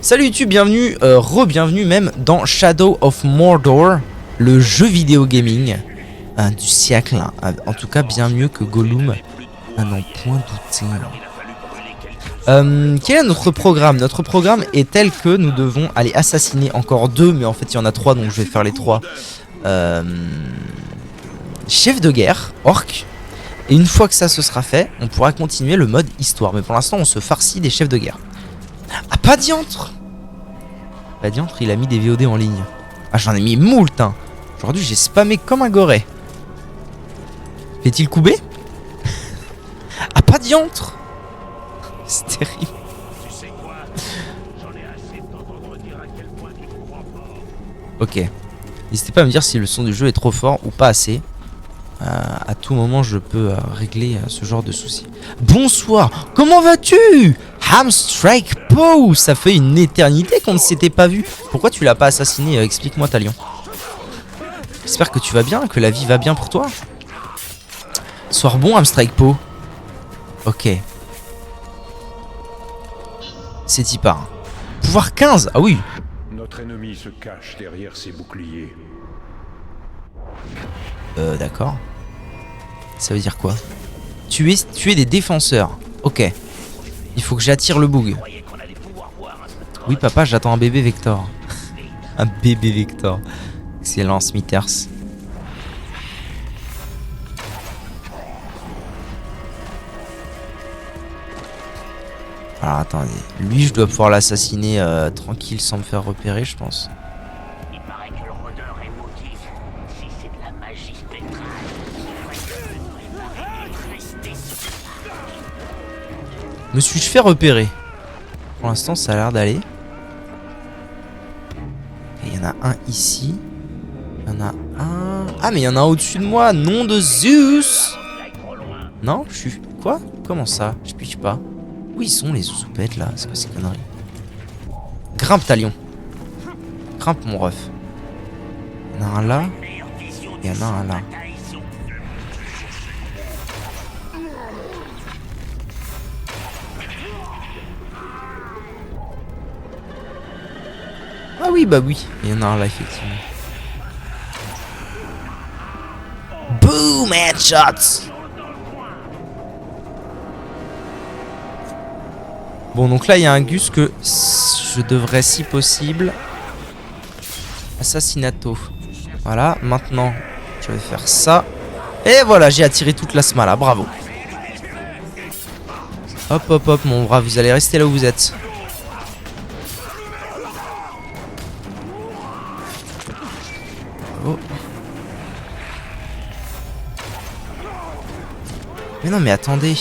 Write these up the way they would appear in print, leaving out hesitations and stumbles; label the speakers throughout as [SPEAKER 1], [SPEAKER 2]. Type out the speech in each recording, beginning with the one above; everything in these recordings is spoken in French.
[SPEAKER 1] Salut YouTube, bienvenue, re-bienvenue même dans Shadow of Mordor, le jeu vidéo gaming du siècle, en tout cas bien mieux que Gollum, à n'en point douter. Quel est notre programme? Notre programme est tel que nous devons aller assassiner encore deux, mais en fait il y en a trois, donc je vais faire les trois chefs de guerre, orques. Et une fois que ça se sera fait, on pourra continuer le mode histoire. Mais pour l'instant on se farcit des chefs de guerre. Ah, pas diantre! Pas diantre, il a mis des VOD en ligne. Ah, j'en ai mis moult, hein. Aujourd'hui, j'ai spammé comme un goret. Fait-il couper? Ah, pas diantre! C'est terrible. Ok. N'hésitez pas à me dire si le son du jeu est trop fort ou pas assez. À tout moment, je peux régler ce genre de soucis. Bonsoir, comment vas-tu? Hamstrike Poe, ça fait une éternité qu'on ne s'était pas vu. Pourquoi tu l'as pas assassiné? Explique-moi, Talion. J'espère que tu vas bien, que la vie va bien pour toi. Soir bon, Hamstrike Poe. Ok. C'est y part. Pouvoir 15, ah oui.
[SPEAKER 2] Notre ennemi se cache derrière ses boucliers.
[SPEAKER 1] D'accord. Ça veut dire quoi? Tuer des défenseurs. Ok. Il faut que j'attire le boug. Oui papa, j'attends un bébé Vector. Un bébé Vector. Excellent, Smithers. Alors attendez. Lui je dois pouvoir l'assassiner tranquille sans me faire repérer je pense. Me suis-je fait repérer? Pour l'instant ça a l'air d'aller. Il y en a un ici. Il y en a un... Ah mais il y en a un au-dessus de moi. Nom de Zeus. Non, je suis... Quoi? Comment ça? Je piche pas. Où ils sont les soupettes là? C'est quoi ces conneries? Grimpe Talion. Grimpe mon ref. Il y en a un là. Il y en a un là. Ah oui, bah oui, il y en a un là, effectivement. Boom, headshots. Bon, donc là, il y a un Gus que je devrais, si possible, assassinato. Voilà, maintenant, je vais faire ça. Et voilà, j'ai attiré toute la smala, bravo. Hop, hop, hop, mon brave, vous allez rester là où vous êtes. Oh. Mais non mais attendez.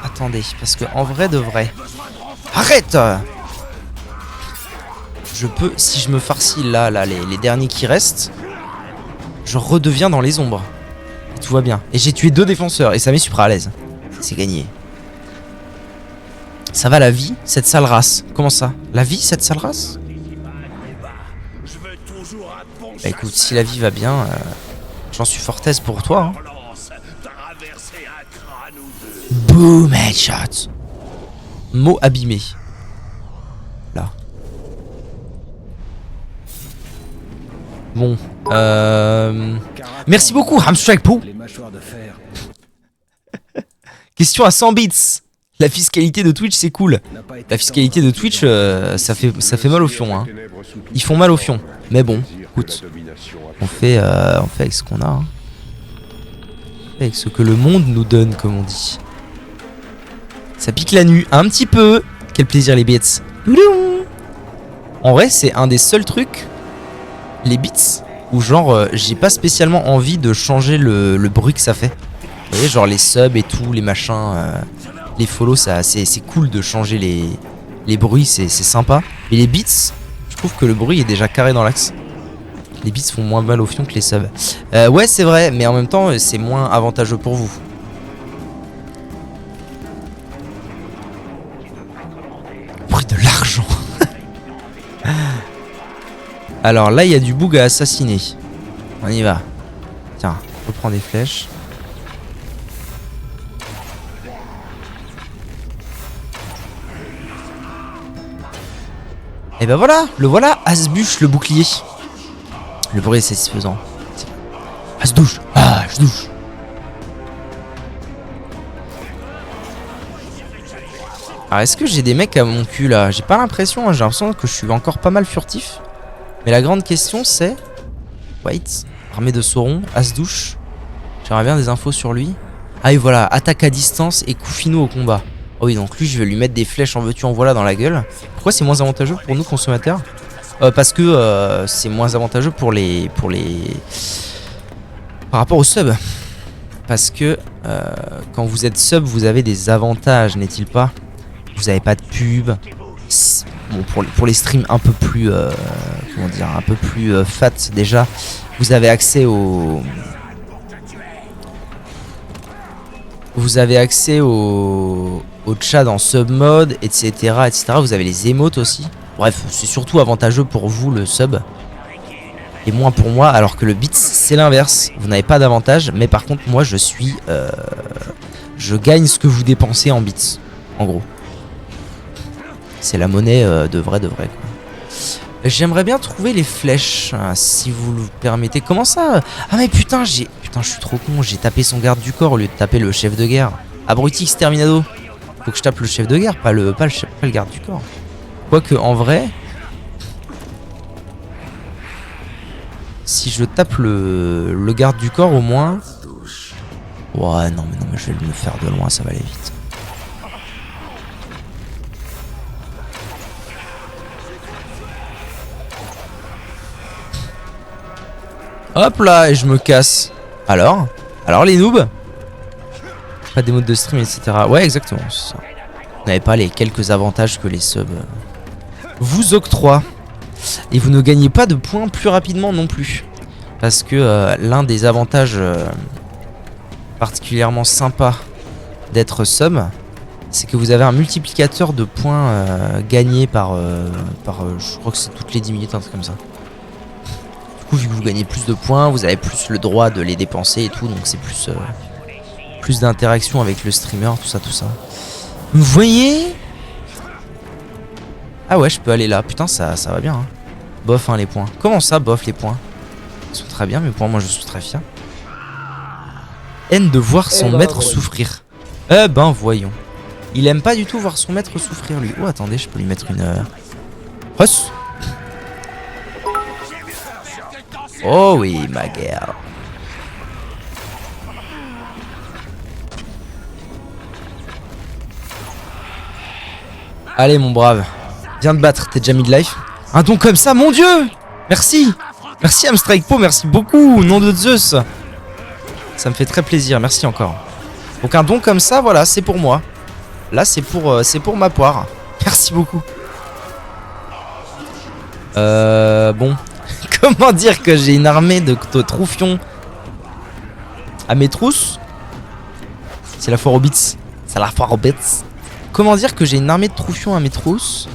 [SPEAKER 1] Attendez, parce que en vrai de vrai. Arrête! Je peux, si je me farcis là, les derniers qui restent, je redeviens dans les ombres. Et tout va bien. Et j'ai tué deux défenseurs et ça met Supra à l'aise. C'est gagné. Ça va la vie, cette sale race? Comment ça? La vie, cette sale race? Bah écoute, si la vie va bien, j'en suis fort aise pour toi. Hein. Boom, headshot. Mot abîmé. Là. Bon. Merci beaucoup, Hamstrike Poe. Question à 100 bits. La fiscalité de Twitch, c'est cool. La fiscalité de Twitch, ça fait mal au fion. Hein. Ils font mal au fion. Mais bon, écoute. On fait avec ce qu'on a. Hein. Avec ce que le monde nous donne, comme on dit. Ça pique la nuit, un petit peu. Quel plaisir les bits. En vrai, c'est un des seuls trucs, les bits, où genre, j'ai pas spécialement envie de changer le bruit que ça fait. Vous voyez, genre les subs et tout, les machins, les follow, c'est cool de changer les bruits, c'est sympa. Mais les beats, je trouve que le bruit est déjà carré dans l'axe. Les beats font moins mal au fion que les subs. Ouais, c'est vrai, mais en même temps, c'est moins avantageux pour vous. Bruit de l'argent. Alors là, il y a du boug à assassiner. On y va. Tiens, je reprends des flèches. Et ben voilà, Asbuche le bouclier. Le bruit est satisfaisant. Asdouche, Asdouche. Alors est-ce que j'ai des mecs à mon cul là? J'ai pas l'impression, hein, j'ai l'impression que je suis encore pas mal furtif. Mais la grande question c'est... Wait, armée de Sauron, Asdouche. J'aimerais bien des infos sur lui. Ah et voilà, attaque à distance et coup finaux au combat. Oh oui, donc lui je vais lui mettre des flèches en veux-tu en voilà dans la gueule. Pourquoi c'est moins avantageux pour nous consommateurs? Parce que c'est moins avantageux pour les... Par rapport au sub. Parce que quand vous êtes sub, vous avez des avantages, n'est-il pas? Vous avez pas de pub. Bon, pour les streams un peu plus... comment dire? Un peu plus fat déjà. Vous avez accès au... Vous avez accès au chat en sub mode, etc., etc. Vous avez les émotes aussi. Bref, c'est surtout avantageux pour vous le sub. Et moins pour moi, alors que le bits c'est l'inverse. Vous n'avez pas d'avantage, mais par contre moi je suis... je gagne ce que vous dépensez en bits. En gros. C'est la monnaie de vrai quoi. J'aimerais bien trouver les flèches, si vous le permettez. Comment ça? Ah mais putain, je suis trop con. J'ai tapé son garde du corps au lieu de taper le chef de guerre. Abruti exterminado. Faut que je tape le chef de guerre, pas le garde du corps. Quoique en vrai, si je tape le garde du corps au moins... Ouais non mais je vais le faire de loin, ça va aller vite. Hop là, et je me casse. Alors les noobs? Pas des modes de stream, etc. Ouais, exactement, c'est ça. Vous n'avez pas les quelques avantages que les subs vous octroient. Et vous ne gagnez pas de points plus rapidement non plus. Parce que l'un des avantages particulièrement sympa d'être sub, c'est que vous avez un multiplicateur de points gagnés par je crois que c'est toutes les 10 minutes, un truc comme ça. Du coup, vu que vous gagnez plus de points, vous avez plus le droit de les dépenser et tout, donc c'est plus d'interaction avec le streamer, tout ça. Vous voyez? Ah ouais, je peux aller là. Putain, ça va bien. Hein. Bof, hein, les points. Comment ça, bof, les points? Ils sont très bien, mais pour moi, je suis très fier. Haine de voir son maître souffrir. Eh ben, voyons. Il aime pas du tout voir son maître souffrir, lui. Oh, attendez, je peux lui mettre une... Huss. Oh oui, ma guerre. Allez, mon brave. Viens te battre, t'es déjà mid-life. Un don comme ça, mon dieu! Merci! Merci, Amstrikepo, merci beaucoup, nom de Zeus. Ça me fait très plaisir, merci encore. Donc un don comme ça, voilà, c'est pour moi. Là, c'est pour ma poire. Merci beaucoup. Bon. Comment dire que j'ai une armée de troufions à mes trousses? C'est la foire aux bits. C'est la foire aux bits. Comment dire que j'ai une armée de troufions à mes trousses?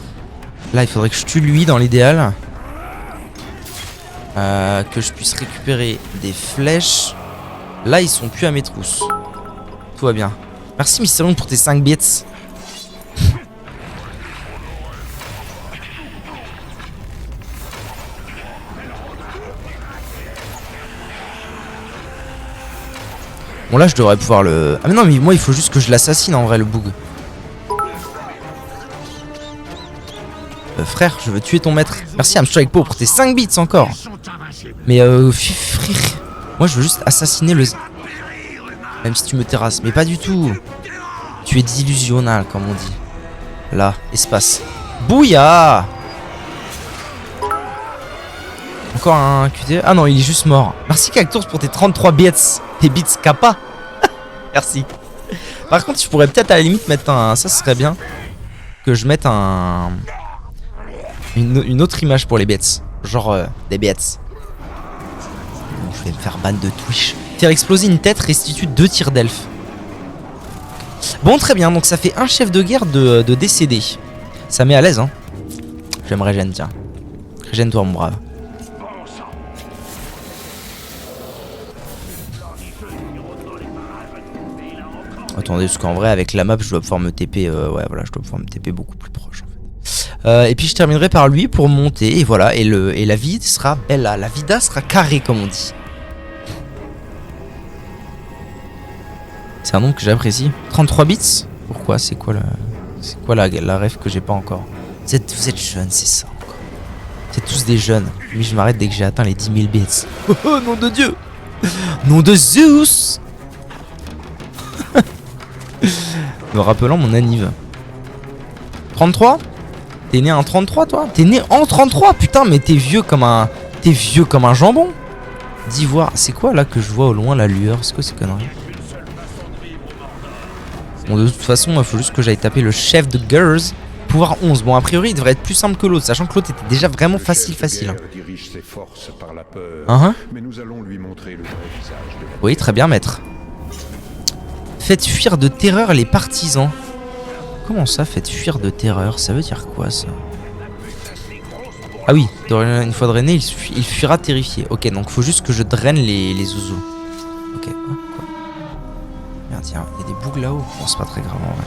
[SPEAKER 1] Là, il faudrait que je tue lui dans l'idéal. Que je puisse récupérer des flèches. Là, ils sont plus à mes trousses. Tout va bien. Merci, Mysterion, pour tes 5 bits. Bon, là, je devrais pouvoir le... Ah mais non, mais moi, il faut juste que je l'assassine, en vrai, le boug. Frère, je veux tuer ton maître. Merci, Amstrikepo, pour tes 5 bits encore. Mais frère, moi, je veux juste assassiner le... Même si tu me terrasses. Mais pas du tout. Tu es délusionnal, comme on dit. Là, espace. Bouya! Encore un QTE. Ah non, il est juste mort. Merci Cactours pour tes 33 bits. Tes bits kappa. Merci. Par contre, je pourrais peut-être à la limite mettre un... Ça serait bien. Que je mette un... Une autre image pour les bits. Genre des bits. Bon, je vais me faire ban de Twitch. Faire exploser une tête restitue 2 tirs d'elfe. Bon, très bien. Donc ça fait un chef de guerre de décédé. Ça met à l'aise, hein. Je me régène, tiens. Régène-toi, mon brave. Attendez, parce qu'en vrai, avec la map, je dois pouvoir me TP. Ouais, voilà, je dois pouvoir me TP beaucoup plus proche. En Et puis je terminerai par lui pour monter. Et voilà. Et la vie sera bella. La vida sera carrée, comme on dit. C'est un nom que j'apprécie. 33 bits. Pourquoi? C'est quoi la ref que j'ai pas encore? Vous êtes jeunes, c'est ça encore. C'est tous des jeunes. Mais je m'arrête dès que j'ai atteint les 10 000 bits. Oh nom de Dieu. Nom de Zeus. Me rappelant mon anniv. 33? T'es né en 33 toi? T'es né en 33? Putain mais t'es vieux comme un jambon. D'ivoire. C'est quoi là que je vois au loin la lueur? C'est quoi ces conneries? Bon de toute façon il faut juste que j'aille taper le chef de Girls. Pouvoir 11. Bon a priori il devrait être plus simple que l'autre. Sachant que l'autre était déjà vraiment facile. Oui très bien maître. Faites fuir de terreur les partisans. Comment ça, faites fuir de terreur? Ça veut dire quoi, ça? Ah oui, une fois drainé, il fuira terrifié. Ok, donc faut juste que je draine les zouzous. Ok, quoi? Merde, il y a des bugs là-haut. Bon, c'est pas très grave, en vrai.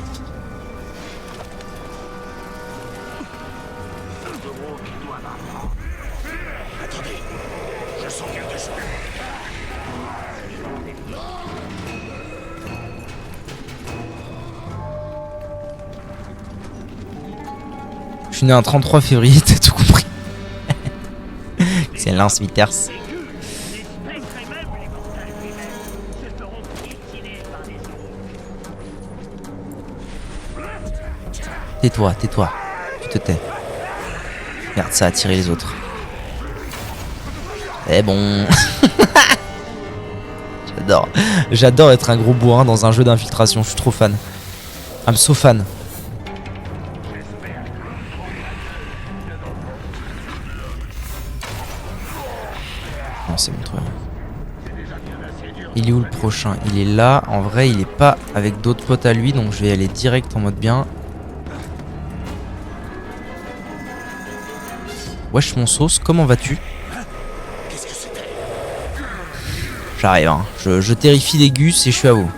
[SPEAKER 1] Je suis né un 33 février, t'as tout compris. C'est Lance Witters. Tais-toi, tais-toi. Tu te tais. Merde, ça a attiré les autres. Eh bon. J'adore être un gros bourrin dans un jeu d'infiltration. Je suis trop fan. I'm so fan. Non, c'est mon truc. Il est où le prochain? Il est là. En vrai, il est pas avec d'autres potes à lui. Donc je vais aller direct en mode bien. Wesh mon sauce, comment vas-tu? J'arrive hein. Je terrifie les gus et je suis à vous.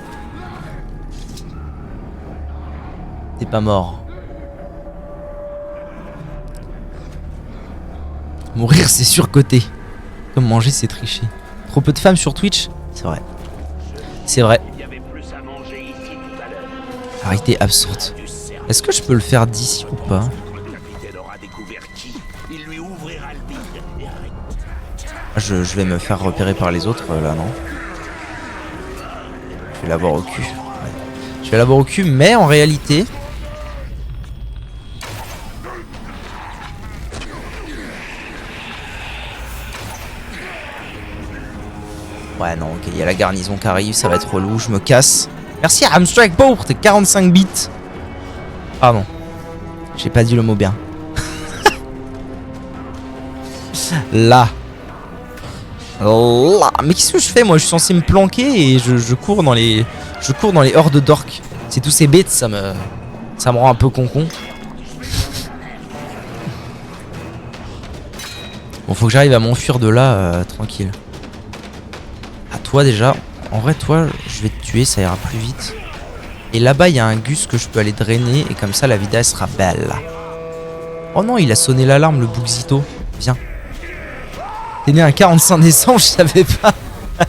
[SPEAKER 1] T'es pas mort. Mourir c'est surcoté. Comme manger c'est tricher. Trop peu de femmes sur Twitch? C'est vrai. C'est vrai. Arrêtez absurde. Est-ce que je peux le faire d'ici ou pas? Je vais me faire repérer par les autres là, non? Je vais l'avoir au cul. Ouais. Je vais l'avoir au cul, mais en réalité... Ouais, non, ok, il y a la garnison qui arrive, ça va être relou, je me casse. Merci à Amstrike pour tes 45 bits. Pardon. J'ai pas dit le mot bien. Là. Là. Mais qu'est-ce que je fais moi? Je suis censé me planquer et je cours dans les hordes d'orques. C'est tous ces bêtes, ça me rend un peu concon. Bon, faut que j'arrive à m'enfuir de là tranquille. À toi déjà. En vrai, toi, je vais te tuer, ça ira plus vite. Et là-bas, il y a un gus que je peux aller drainer et comme ça, la vida elle sera belle. Oh non, il a sonné l'alarme, le Buxito. Viens. T'es né un 45 décembre, je savais pas.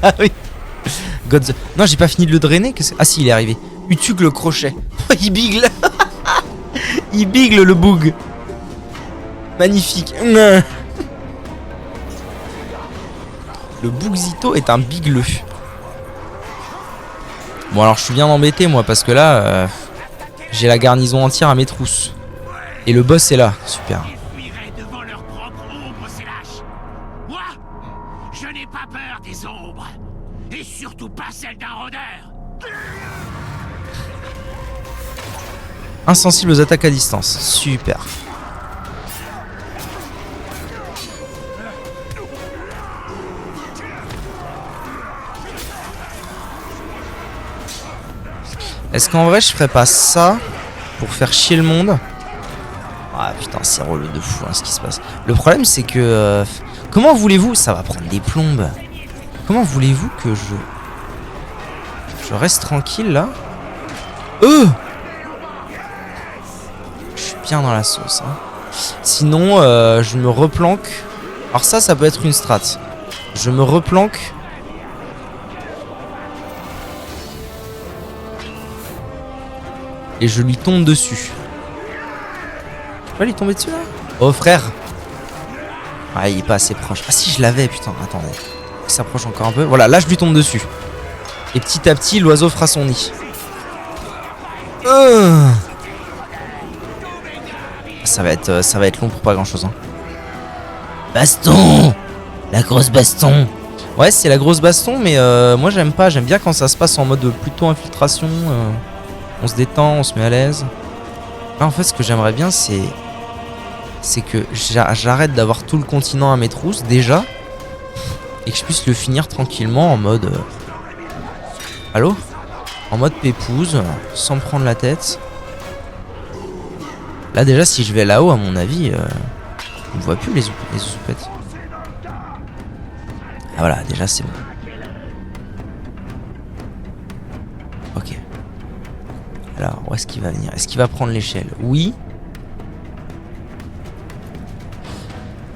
[SPEAKER 1] Ah oui. God. Non, j'ai pas fini de le drainer. Ah si, il est arrivé. Utug le crochet. Oh, il bigle. Il bigle le boug. Magnifique. Le Buxito est un bigleux. Bon alors je suis bien embêté moi parce que là j'ai la garnison entière à mes trousses. Et le boss est là. Super. Et surtout pas celle d'un rôdeur. Insensible aux attaques à distance. Super. Est-ce qu'en vrai je ferais pas ça pour faire chier le monde? Ah putain c'est relou de fou hein, ce qui se passe. Le problème c'est que comment voulez-vous? Ça va prendre des plombes. Comment voulez-vous que je reste tranquille là? Je suis bien dans la sauce hein. Sinon, je me replanque. Alors ça peut être une strat. Je me replanque. Et je lui tombe dessus. Je peux pas lui tomber dessus là? Oh frère. Ah, il est pas assez proche. Ah si, je l'avais, putain. Attendez. Il s'approche encore un peu. Voilà, là je lui tombe dessus. Et petit à petit, l'oiseau fera son nid. Ça va être long pour pas grand chose. Hein. Baston! La grosse baston! Ouais, c'est la grosse baston, mais moi j'aime pas. J'aime bien quand ça se passe en mode plutôt infiltration. On se détend, on se met à l'aise. Là, en fait, ce que j'aimerais bien, c'est que j'arrête d'avoir tout le continent à mes trousses déjà. Et que je puisse le finir tranquillement en mode... Allô? En mode pépouze, sans me prendre la tête. Là déjà si je vais là-haut à mon avis, on ne voit plus les soupettes. Ah voilà, déjà c'est bon. Ok. Alors, où est-ce qu'il va venir? Est-ce qu'il va prendre l'échelle? Oui.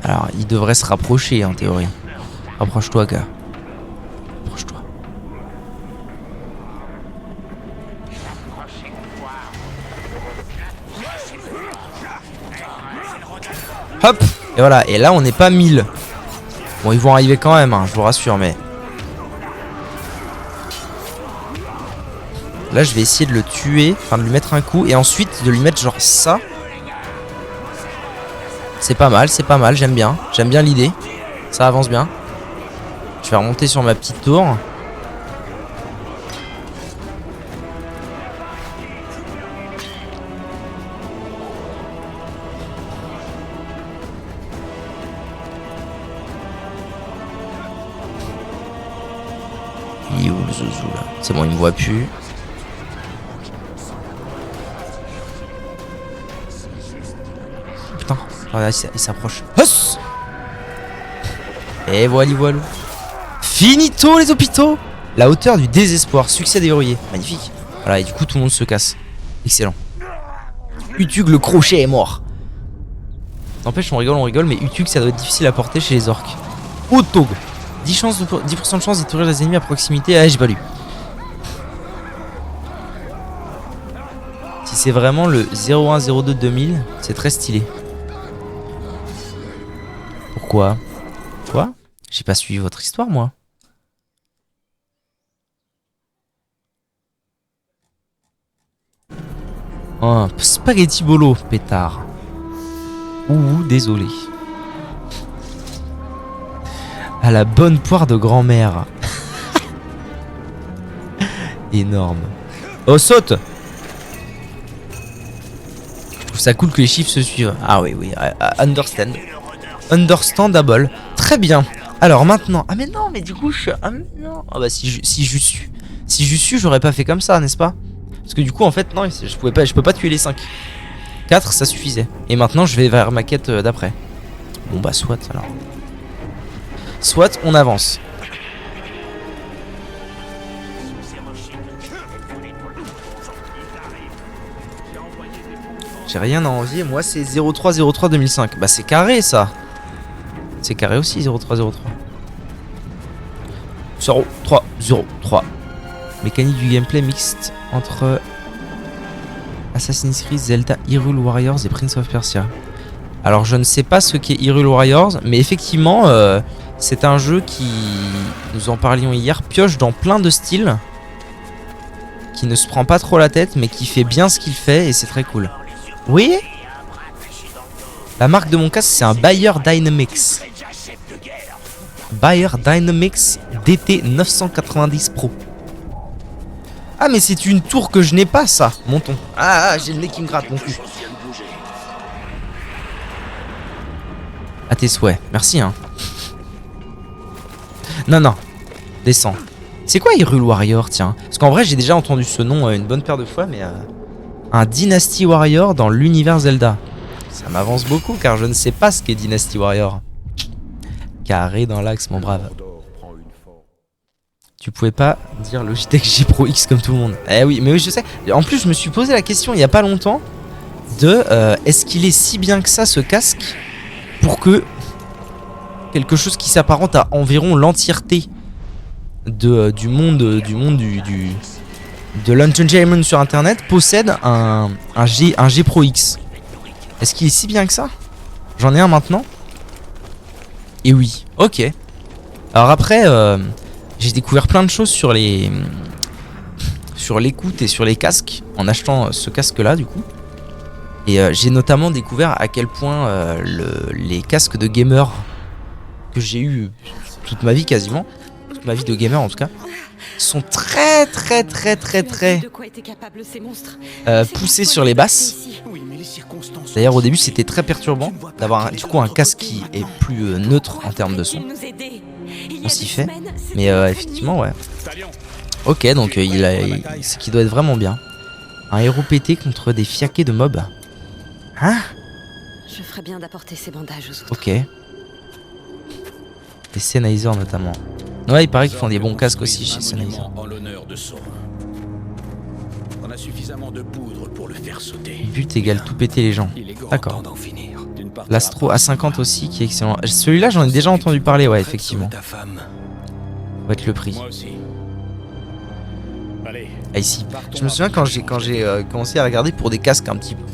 [SPEAKER 1] Alors, il devrait se rapprocher en théorie. Rapproche-toi, gars. Rapproche-toi. Hop! Et voilà, et là on n'est pas 1000. Bon, ils vont arriver quand même, hein, je vous rassure, mais... Là, je vais essayer de le tuer, enfin de lui mettre un coup, et ensuite de lui mettre genre ça. C'est pas mal, j'aime bien l'idée. Ça avance bien. Je vais remonter sur ma petite tour. Il est où le zouzou là? C'est bon, il me voit plus. Putain, regarde, il s'approche. Huss! Et voilà. Finito les hôpitaux! La hauteur du désespoir, succès des verrouillés. Magnifique. Voilà, et du coup tout le monde se casse. Excellent. Utug le crochet est mort. N'empêche, on rigole, mais Utug ça doit être difficile à porter chez les orques. Autog. 10% de chance de détruire les ennemis à proximité. Ah, j'ai pas lu. Si c'est vraiment le 0102-2000, c'est très stylé. Pourquoi? Quoi? J'ai pas suivi votre histoire, moi. Oh, spaghetti bolo, pétard. Ouh, désolé. À la bonne poire de grand-mère. Énorme. Oh, saute! Je trouve ça cool que les chiffres se suivent. Ah oui, understand. Understandable. Très bien. Alors maintenant... Ah mais non, mais du coup je... Ah mais non. Ah bah si je suis, j'aurais pas fait comme ça, n'est-ce pas? Parce que du coup en fait non, je peux pas tuer les 5. 4 ça suffisait. Et maintenant je vais vers ma quête d'après. Bon bah soit alors. Soit on avance. J'ai rien à envier, moi c'est 03-03-2005. Bah c'est carré ça. C'est carré aussi 03-03. 03-03. Mécanique du gameplay mixte entre Assassin's Creed, Zelda, Hyrule Warriors et Prince of Persia. Alors je ne sais pas ce qu'est Hyrule Warriors, mais effectivement c'est un jeu qui, nous en parlions hier, pioche dans plein de styles, qui ne se prend pas trop la tête, mais qui fait bien ce qu'il fait et c'est très cool. Oui. La marque de mon casque c'est un Bayer Dynamics. Bayer Dynamics DT 990 Pro. Ah mais c'est une tour que je n'ai pas ça. Montons. Ah j'ai le nez qui me gratte mon cul. À tes souhaits. Merci hein. Non. Descends. C'est quoi Hyrule Warrior tiens? Parce qu'en vrai j'ai déjà entendu ce nom une bonne paire de fois mais... Un Dynasty Warrior dans l'univers Zelda. Ça m'avance beaucoup car je ne sais pas ce qu'est Dynasty Warrior. Carré dans l'axe mon brave. Tu pouvais pas dire Logitech G Pro X comme tout le monde. Eh oui, mais oui je sais. En plus je me suis posé la question il y a pas longtemps. de est-ce qu'il est si bien que ça ce casque pour que quelque chose qui s'apparente à environ l'entièreté du monde de l'entertainment sur internet possède un G Pro X. Est-ce qu'il est si bien que ça? J'en ai un maintenant. Et oui, ok. Alors après, j'ai découvert plein de choses sur l'écoute et sur les casques en achetant ce casque là du coup. Et j'ai notamment découvert à quel point les casques de gamer que j'ai eu toute ma vie quasiment, toute ma vie de gamer en tout cas, sont très poussés sur les basses. D'ailleurs au début c'était très perturbant d'avoir du coup un casque qui est plus neutre en termes de son. On s'y fait, mais effectivement ouais. Ok, donc ce qui doit être vraiment bien. Un héros pété contre des fiaqués de mobs. Hein?
[SPEAKER 3] Je ferais bien d'apporter ces bandages aux autres.
[SPEAKER 1] Ok. Des Sennheiser notamment. Ouais, il paraît qu'ils font des bons casques aussi chez Sennheiser.
[SPEAKER 4] En l'honneur de Sauron. On a suffisamment de poudre pour le faire sauter.
[SPEAKER 1] But égale tout péter les gens. D'accord. L'Astro A50 aussi qui est excellent. Celui-là j'en ai déjà entendu parler, ouais, effectivement. Ça va être le prix. Ah, ici. Je me souviens quand j'ai commencé à regarder pour des casques un petit peu plus,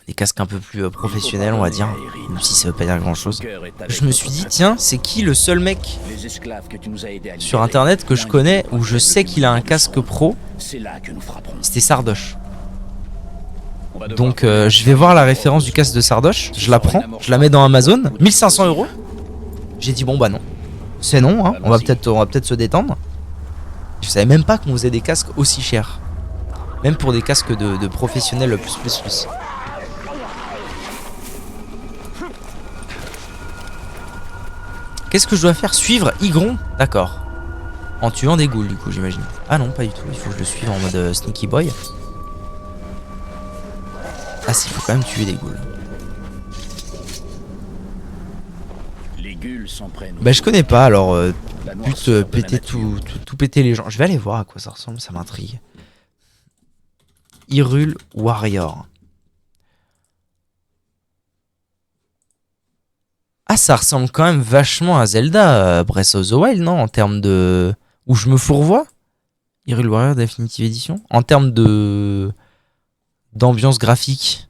[SPEAKER 1] des casques un peu plus professionnels on va dire, même si ça veut pas dire grand chose. Je me suis dit tiens, c'est qui le seul mec sur internet que je connais où je sais qu'il a un casque pro? C'était Sardoche. Donc je vais voir la référence du casque de Sardoche, je la prends, je la mets dans Amazon, 1500 €. J'ai dit bon bah non. C'est non, hein. On va peut-être se détendre. Je savais même pas qu'on faisait des casques aussi chers. Même pour des casques de professionnels plus. Qu'est-ce que je dois faire? Suivre Igron? D'accord. En tuant des ghouls du coup j'imagine. Ah non pas du tout, il faut que je le suive en mode sneaky boy. Ah si, il faut quand même tuer des ghouls. Bah je connais pas alors but péter tout péter les gens. Je vais aller voir à quoi ça ressemble, ça m'intrigue. Hyrule Warrior. Ah ça ressemble quand même vachement à Zelda Breath of the Wild non? En termes de... Où je me fourvoie? Hyrule Warrior Definitive Edition. En termes de... d'ambiance graphique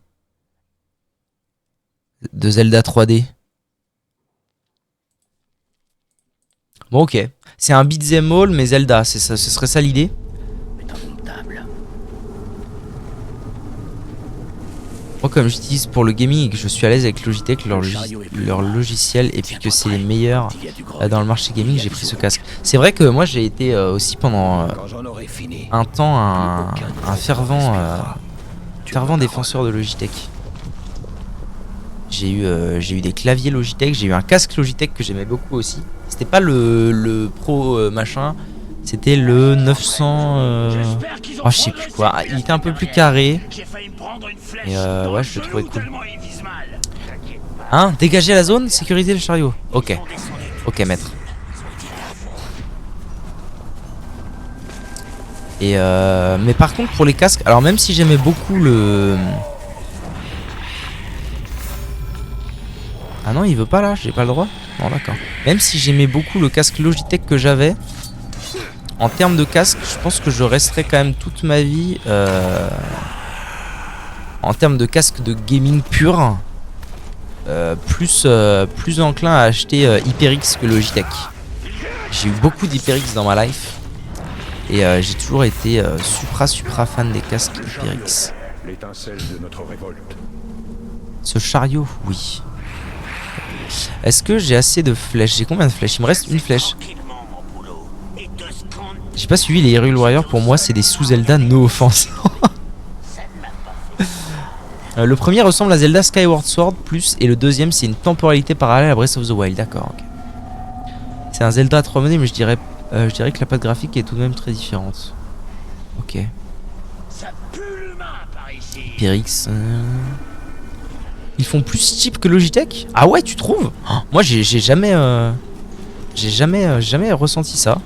[SPEAKER 1] de Zelda 3D. Bon ok, c'est un beat'em all mais Zelda, ce serait ça l'idée. Moi comme j'utilise pour le gaming et que je suis à l'aise avec Logitech, leur logiciel, et puis que c'est les meilleurs dans le marché gaming, j'ai pris ce casque. C'est vrai que moi j'ai été aussi pendant un temps un fervent défenseur de Logitech. J'ai eu des claviers Logitech, j'ai eu un casque Logitech que j'aimais beaucoup aussi. C'était pas le pro machin, c'était le 900... Oh je sais plus quoi, il était un peu plus carré. Et ouais je le trouvais cool. Hein? Dégager la zone, sécuriser le chariot. Ok. Ok maître. Et mais par contre pour les casques, alors même si j'aimais beaucoup le... Ah non il veut pas là, j'ai pas le droit. Non d'accord. Même si j'aimais beaucoup le casque Logitech que j'avais, en termes de casque je pense que je resterai quand même toute ma vie en termes de casque de gaming pur plus enclin à acheter HyperX que Logitech. J'ai eu beaucoup d'HyperX dans ma life et j'ai toujours été supra fan des casques HyperX. Ce chariot, oui. Est-ce que j'ai assez de flèches? J'ai combien de flèches? Il me reste une flèche. J'ai pas suivi les Hyrule Warrior, pour moi c'est des sous-Zelda no offense. Le premier ressemble à Zelda Skyward Sword plus, et le deuxième c'est une temporalité parallèle à Breath of the Wild. D'accord, ok. C'est un Zelda à 3D mais je dirais que la patte graphique est tout de même très différente. Ok. HyperX. Ils font plus cheap que Logitech? Ah ouais tu trouves? Oh, moi j'ai jamais ressenti ça.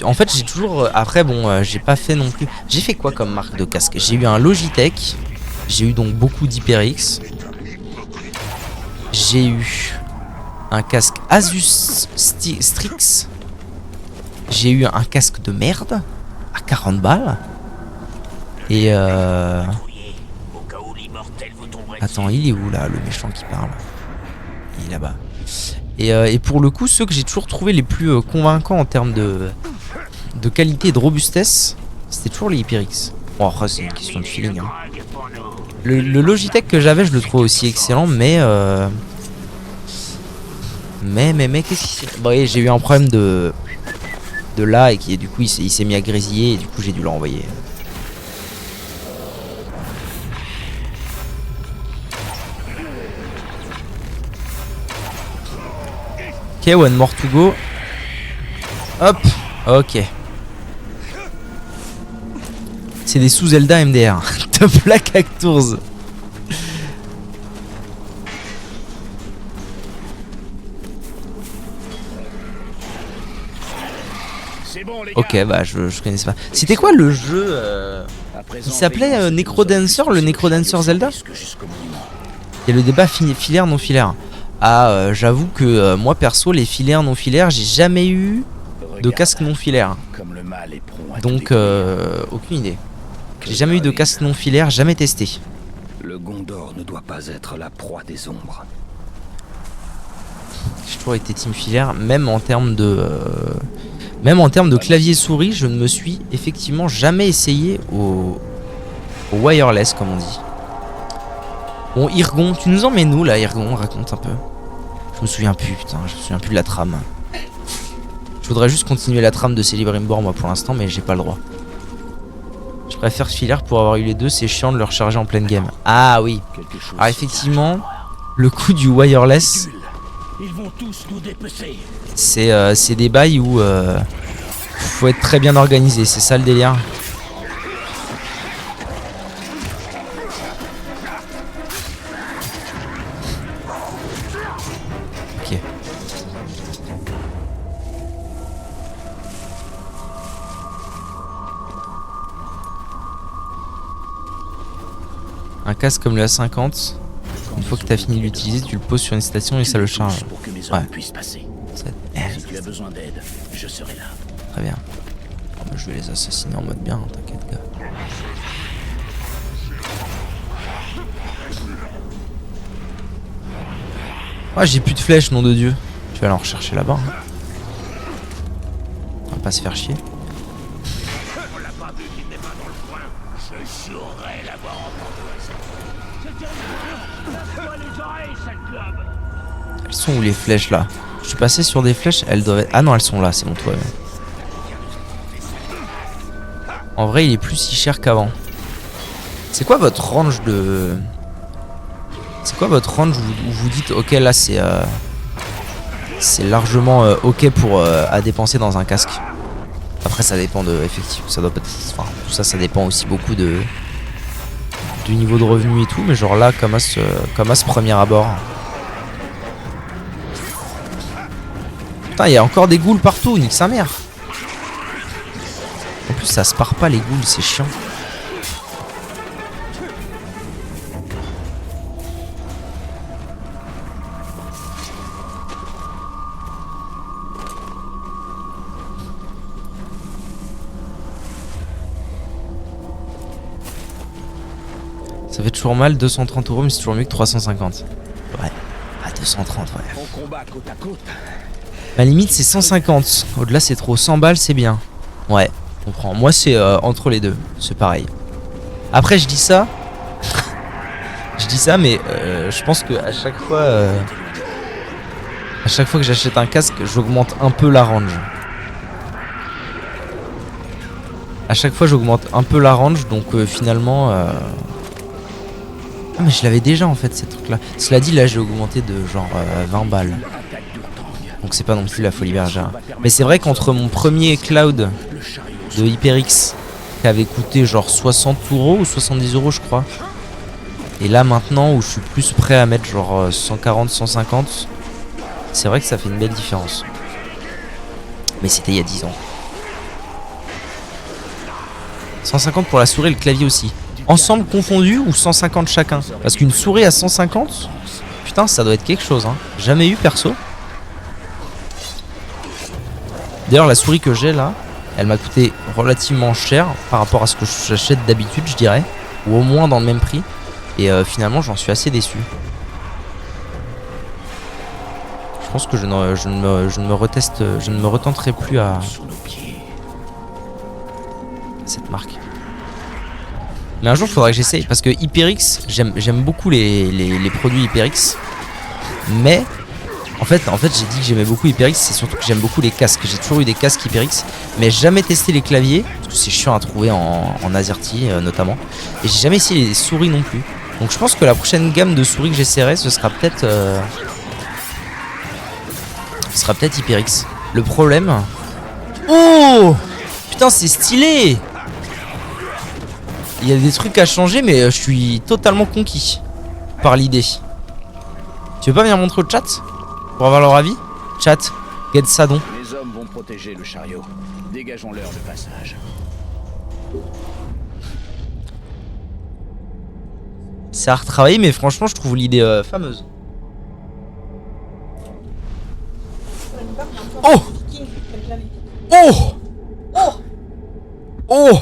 [SPEAKER 1] En fait, j'ai toujours... Après, bon, j'ai pas fait non plus... J'ai fait quoi comme marque de casque? J'ai eu un Logitech. J'ai eu donc beaucoup d'HyperX. J'ai eu un casque Asus Strix. J'ai eu un casque de merde à 40 balles. Et attends, il est où là, le méchant qui parle? Il est là-bas. Et pour le coup, ceux que j'ai toujours trouvé les plus convaincants en termes de qualité et de robustesse, c'était toujours les HyperX. Bon, après, c'est une question de feeling. Hein. Le Logitech que j'avais, je le trouvais aussi excellent, mais qu'est-ce qui s'est... Bon, j'ai eu un problème de là et qui du coup il s'est mis à grésiller et du coup j'ai dû le renvoyer. Ok, one more to go. Hop, ok. C'est des sous-Zelda MDR. Top Black Actors. Ok, bah je connaissais pas. C'était quoi le jeu il s'appelait Necrodancer, le Necrodancer Zelda? Il y a le débat filaire non filaire. Ah, j'avoue que moi perso, les filaires non filaires, j'ai jamais eu de casque non filaire. Donc aucune idée. J'ai jamais eu de casque non filaire, jamais testé.
[SPEAKER 5] Le Gondor ne doit pas être la proie des ombres.
[SPEAKER 1] J'ai toujours été team filaire, même en termes de clavier souris, je ne me suis effectivement jamais essayé au wireless, comme on dit. Bon, Irgon, tu nous emmènes où là, Irgon? Raconte un peu. Je me souviens plus, putain, je me souviens plus de la trame. Je voudrais juste continuer la trame de Celebrimbor, moi, pour l'instant, mais j'ai pas le droit. Je préfère filaire pour avoir eu les deux, c'est chiant de le recharger en pleine game. Ah oui. Alors effectivement, le coup du wireless, c'est des bails où faut être très bien organisé, c'est ça le délire. Ok. Un casque comme le A50, une fois que tu as fini de l'utiliser, tu le poses sur une station et ça le charge. Ouais.
[SPEAKER 4] Si tu as besoin d'aide, je serai là.
[SPEAKER 1] Très bien. Oh, bah, je vais les assassiner en mode bien, hein, t'inquiète gars. Ah, j'ai plus de flèches, nom de Dieu. Je vais aller en rechercher là-bas. Hein. On va pas se faire chier. Elles sont où les flèches là? Je suis passé sur des flèches, elles doivent être... Ah non, elles sont là, c'est bon, toi. En vrai, il est plus si cher qu'avant. C'est quoi votre range de... C'est quoi votre range où vous dites, ok, là c'est largement ok pour à dépenser dans un casque. Après, ça dépend de... Effectivement, ça doit pas... Enfin, tout ça, ça dépend aussi beaucoup de... du niveau de revenu et tout, mais genre là, comme à ce premier abord... Putain, il y a encore des ghouls partout, nique sa mère. En plus, ça se part pas les ghouls, c'est chiant. Ça fait toujours mal, 230 €, mais c'est toujours mieux que 350. Ouais, à 230, ouais. Ma limite c'est 150, au-delà c'est trop, 100 balles c'est bien. Ouais, je comprends. Moi c'est entre les deux, c'est pareil. Après je dis ça, mais je pense que à chaque fois que j'achète un casque, j'augmente un peu la range. À chaque fois j'augmente un peu la range, donc finalement... Ah mais je l'avais déjà en fait ces trucs là. Cela dit là j'ai augmenté de genre 20 balles. Donc c'est pas non plus la folie bergère. Mais c'est vrai qu'entre mon premier cloud de HyperX qui avait coûté genre 60 € ou 70 € je crois, et là maintenant où je suis plus prêt à mettre genre 140, 150, c'est vrai que ça fait une belle différence. Mais c'était il y a 10 ans. 150 pour la souris et le clavier aussi. Ensemble confondus ou 150 chacun? Parce qu'une souris à 150, putain, ça doit être quelque chose, hein. Jamais eu perso. D'ailleurs, la souris que j'ai là, elle m'a coûté relativement cher par rapport à ce que j'achète d'habitude, je dirais. Ou au moins dans le même prix. Et finalement, j'en suis assez déçu. Je pense que je ne me retenterai plus à cette marque. Mais un jour, il faudra que j'essaye. Parce que HyperX, j'aime beaucoup les produits HyperX. Mais en fait j'ai dit que j'aimais beaucoup HyperX. C'est surtout que j'aime beaucoup les casques. J'ai toujours eu des casques HyperX. Mais jamais testé les claviers. Parce que c'est chiant à trouver en AZERTY notamment. Et j'ai jamais essayé les souris non plus. Donc je pense que la prochaine gamme de souris que j'essaierai, ce sera peut-être HyperX. Le problème... Oh putain, c'est stylé! Il y a des trucs à changer, mais je suis totalement conquis par l'idée. Tu veux pas venir montrer au chat pour avoir leur avis? Chat, get ça donc.
[SPEAKER 4] Les hommes vont protéger le chariot. Dégageons-leur le passage.
[SPEAKER 1] C'est à retravailler, mais franchement, je trouve l'idée fameuse. Oh! Oh! Oh!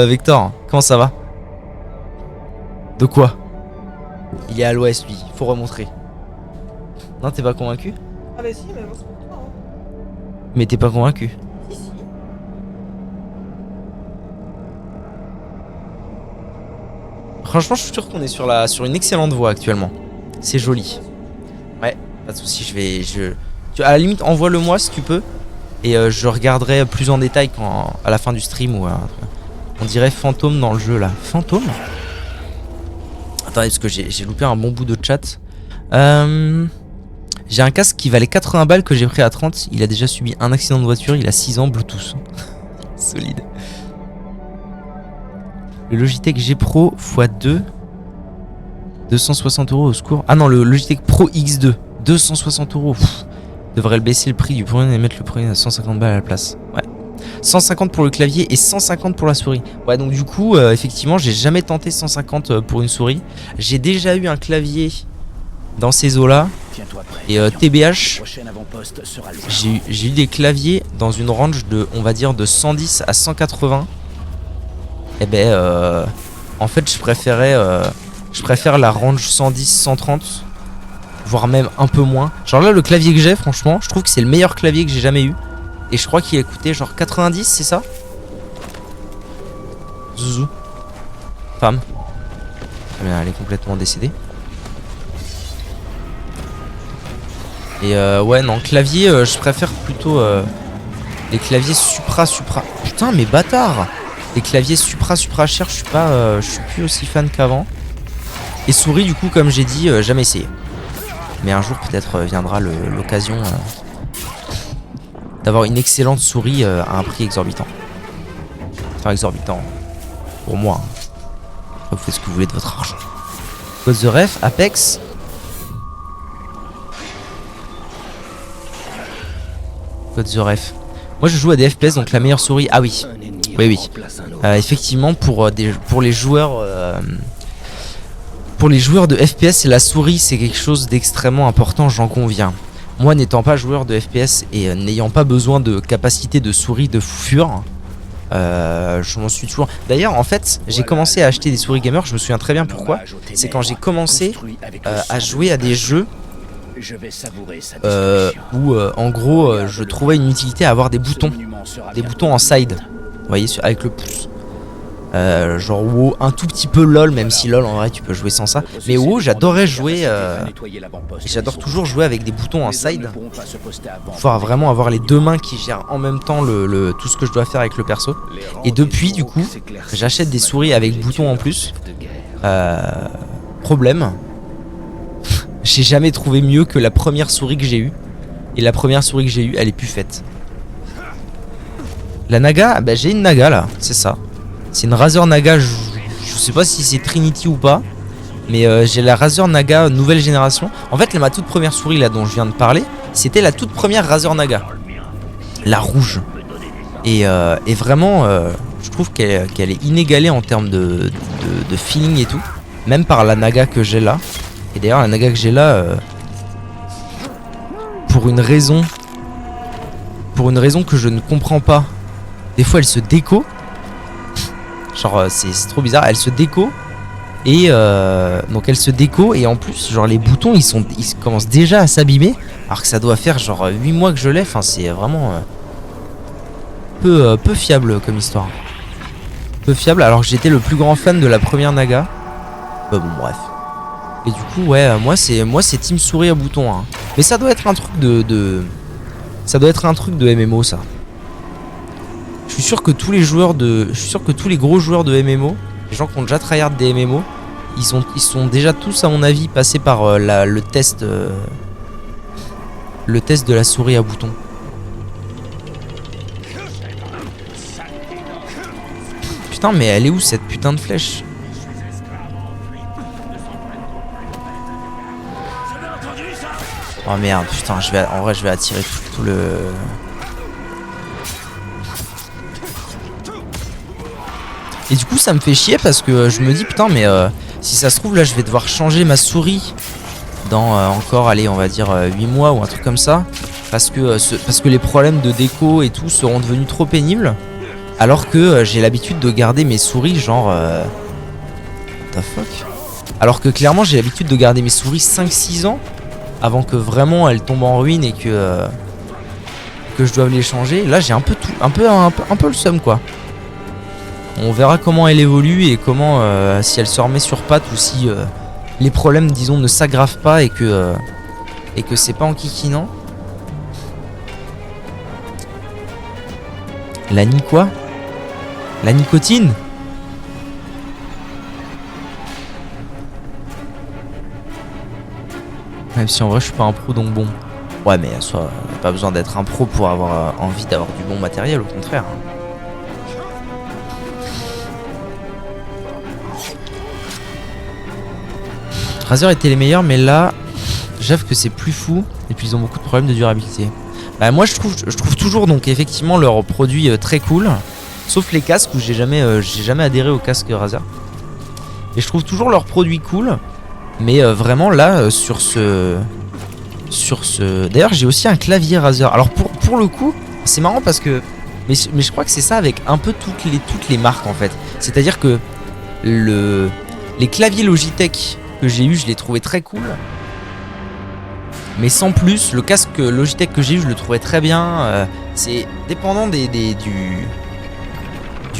[SPEAKER 1] Victor, comment ça va? De quoi? Il est à l'ouest lui, faut remontrer. Non, t'es pas convaincu?
[SPEAKER 6] Ah bah si, mais bon, c'est pour toi. Hein.
[SPEAKER 1] Mais t'es pas convaincu?
[SPEAKER 6] Si, si.
[SPEAKER 1] Franchement, je suis sûr qu'on est sur une excellente voie actuellement. C'est joli. Ouais, pas de soucis, à la limite, envoie-le-moi si tu peux. Et je regarderai plus en détail à la fin du stream ou on dirait fantôme dans le jeu là. Fantôme? Attendez, parce que j'ai loupé un bon bout de chat. J'ai un casque qui valait 80 balles que j'ai pris à 30. Il a déjà subi un accident de voiture, il a 6 ans, Bluetooth. Solide. Le Logitech G Pro x2. 260 € au secours. Ah non, le Logitech Pro X2. 260 €. Devrait le baisser le prix du premier et mettre le premier à 150 balles à la place. Ouais. 150 pour le clavier et 150 pour la souris. Ouais, donc du coup, effectivement, j'ai jamais tenté 150 pour une souris. J'ai déjà eu un clavier dans ces eaux-là. Et TBH, j'ai eu des claviers dans une range de, on va dire, de 110 à 180. Et ben, en fait, je préfère la range 110-130. Voire même un peu moins. Genre là, le clavier que j'ai, franchement, je trouve que c'est le meilleur clavier que j'ai jamais eu. Et je crois qu'il a coûté genre 90, c'est ça? Zouzou. Femme. Très bien, elle est complètement décédée. Et ouais, non, clavier, je préfère plutôt les claviers supra. Putain, mais bâtard! Les claviers supra chers, je suis plus aussi fan qu'avant. Et souris, du coup, comme j'ai dit, jamais essayé. Mais un jour peut-être viendra l'occasion d'avoir une excellente souris à un prix exorbitant. Enfin exorbitant pour moi. Vous faites ce que vous voulez de votre argent. God the Ref, Apex. God the Ref. Moi je joue à des FPS, donc la meilleure souris. Ah oui. Oui. Effectivement pour les joueurs. Pour les joueurs de FPS, la souris c'est quelque chose d'extrêmement important, j'en conviens. Moi n'étant pas joueur de FPS et n'ayant pas besoin de capacité de souris de fou furieux, je m'en suis toujours... D'ailleurs en fait j'ai commencé à acheter des souris gamer, je me souviens très bien pourquoi. C'est quand j'ai commencé à jouer à des jeux où en gros je trouvais une utilité à avoir des boutons en side, vous voyez, avec le pouce. Genre WoW, un tout petit peu LOL, même si LOL en vrai tu peux jouer sans ça. Mais WoW j'adorais jouer, j'adore toujours jouer avec des boutons en side. Pour pouvoir vraiment avoir les deux mains qui gèrent en même temps tout ce que je dois faire avec le perso. Et depuis du coup j'achète des souris avec boutons en plus. Problème, j'ai jamais trouvé mieux que la première souris que j'ai eue. Et la première souris que j'ai eue elle est plus faite. La Naga, bah j'ai une Naga là, c'est ça. C'est une Razer Naga, je sais pas si c'est Trinity ou pas. Mais j'ai la Razer Naga nouvelle génération. En fait ma toute première souris là dont je viens de parler, c'était la toute première Razer Naga. La rouge. Et vraiment, je trouve qu'elle est inégalée en termes de feeling et tout. Même par la Naga que j'ai là. Et d'ailleurs, la Naga que j'ai là, pour une raison que je ne comprends pas. Des fois, elle se déco. Genre, c'est trop bizarre. Elle se déco. Et donc, elle se déco. Et en plus, genre, les boutons, ils commencent déjà à s'abîmer. Alors que ça doit faire genre 8 mois que je l'ai. Enfin, c'est vraiment peu fiable comme histoire. Peu fiable. Alors que j'étais le plus grand fan de la première Naga. Bon, bref. Et du coup, ouais, moi c'est team souris à bouton. Hein. Mais ça doit être un truc ça doit être un truc de MMO, ça. Je suis sûr que tous les gros joueurs de MMO, les gens qui ont déjà tryhard des MMO, ils sont déjà tous, à mon avis, passés par le test de la souris à bouton. Putain, mais elle est où cette putain de flèche? Oh merde, putain, en vrai je vais attirer tout le... Et du coup ça me fait chier parce que je me dis putain mais si ça se trouve là je vais devoir changer ma souris dans encore, allez, on va dire 8 mois ou un truc comme ça. Parce que les problèmes de déco et tout seront devenus trop pénibles. Alors que j'ai l'habitude de garder mes souris genre... What the fuck? Alors que clairement j'ai l'habitude de garder mes souris 5-6 ans avant que vraiment elles tombent en ruine et que je doive les changer. Là j'ai un peu le seum quoi. On verra comment elle évolue et comment si elle se remet sur pattes ou si les problèmes disons ne s'aggravent pas et que c'est pas en kikinant. La ni quoi? La nicotine? Même si en vrai je suis pas un pro donc bon. Ouais mais soit pas besoin d'être un pro pour avoir envie d'avoir du bon matériel, au contraire. Razer était les meilleurs mais là j'avoue que c'est plus fou et puis ils ont beaucoup de problèmes de durabilité. Bah moi je trouve toujours donc effectivement leurs produits très cool. Sauf les casques où j'ai jamais adhéré aux casques Razer. Et je trouve toujours leurs produits cool. Mais vraiment là sur ce... D'ailleurs j'ai aussi un clavier Razer. Alors pour le coup c'est marrant parce que... Mais je crois que c'est ça avec un peu toutes les marques en fait. C'est-à-dire que les claviers Logitech que j'ai eu je les trouvais très cool. Mais sans plus, le casque Logitech que j'ai eu je le trouvais très bien. C'est dépendant du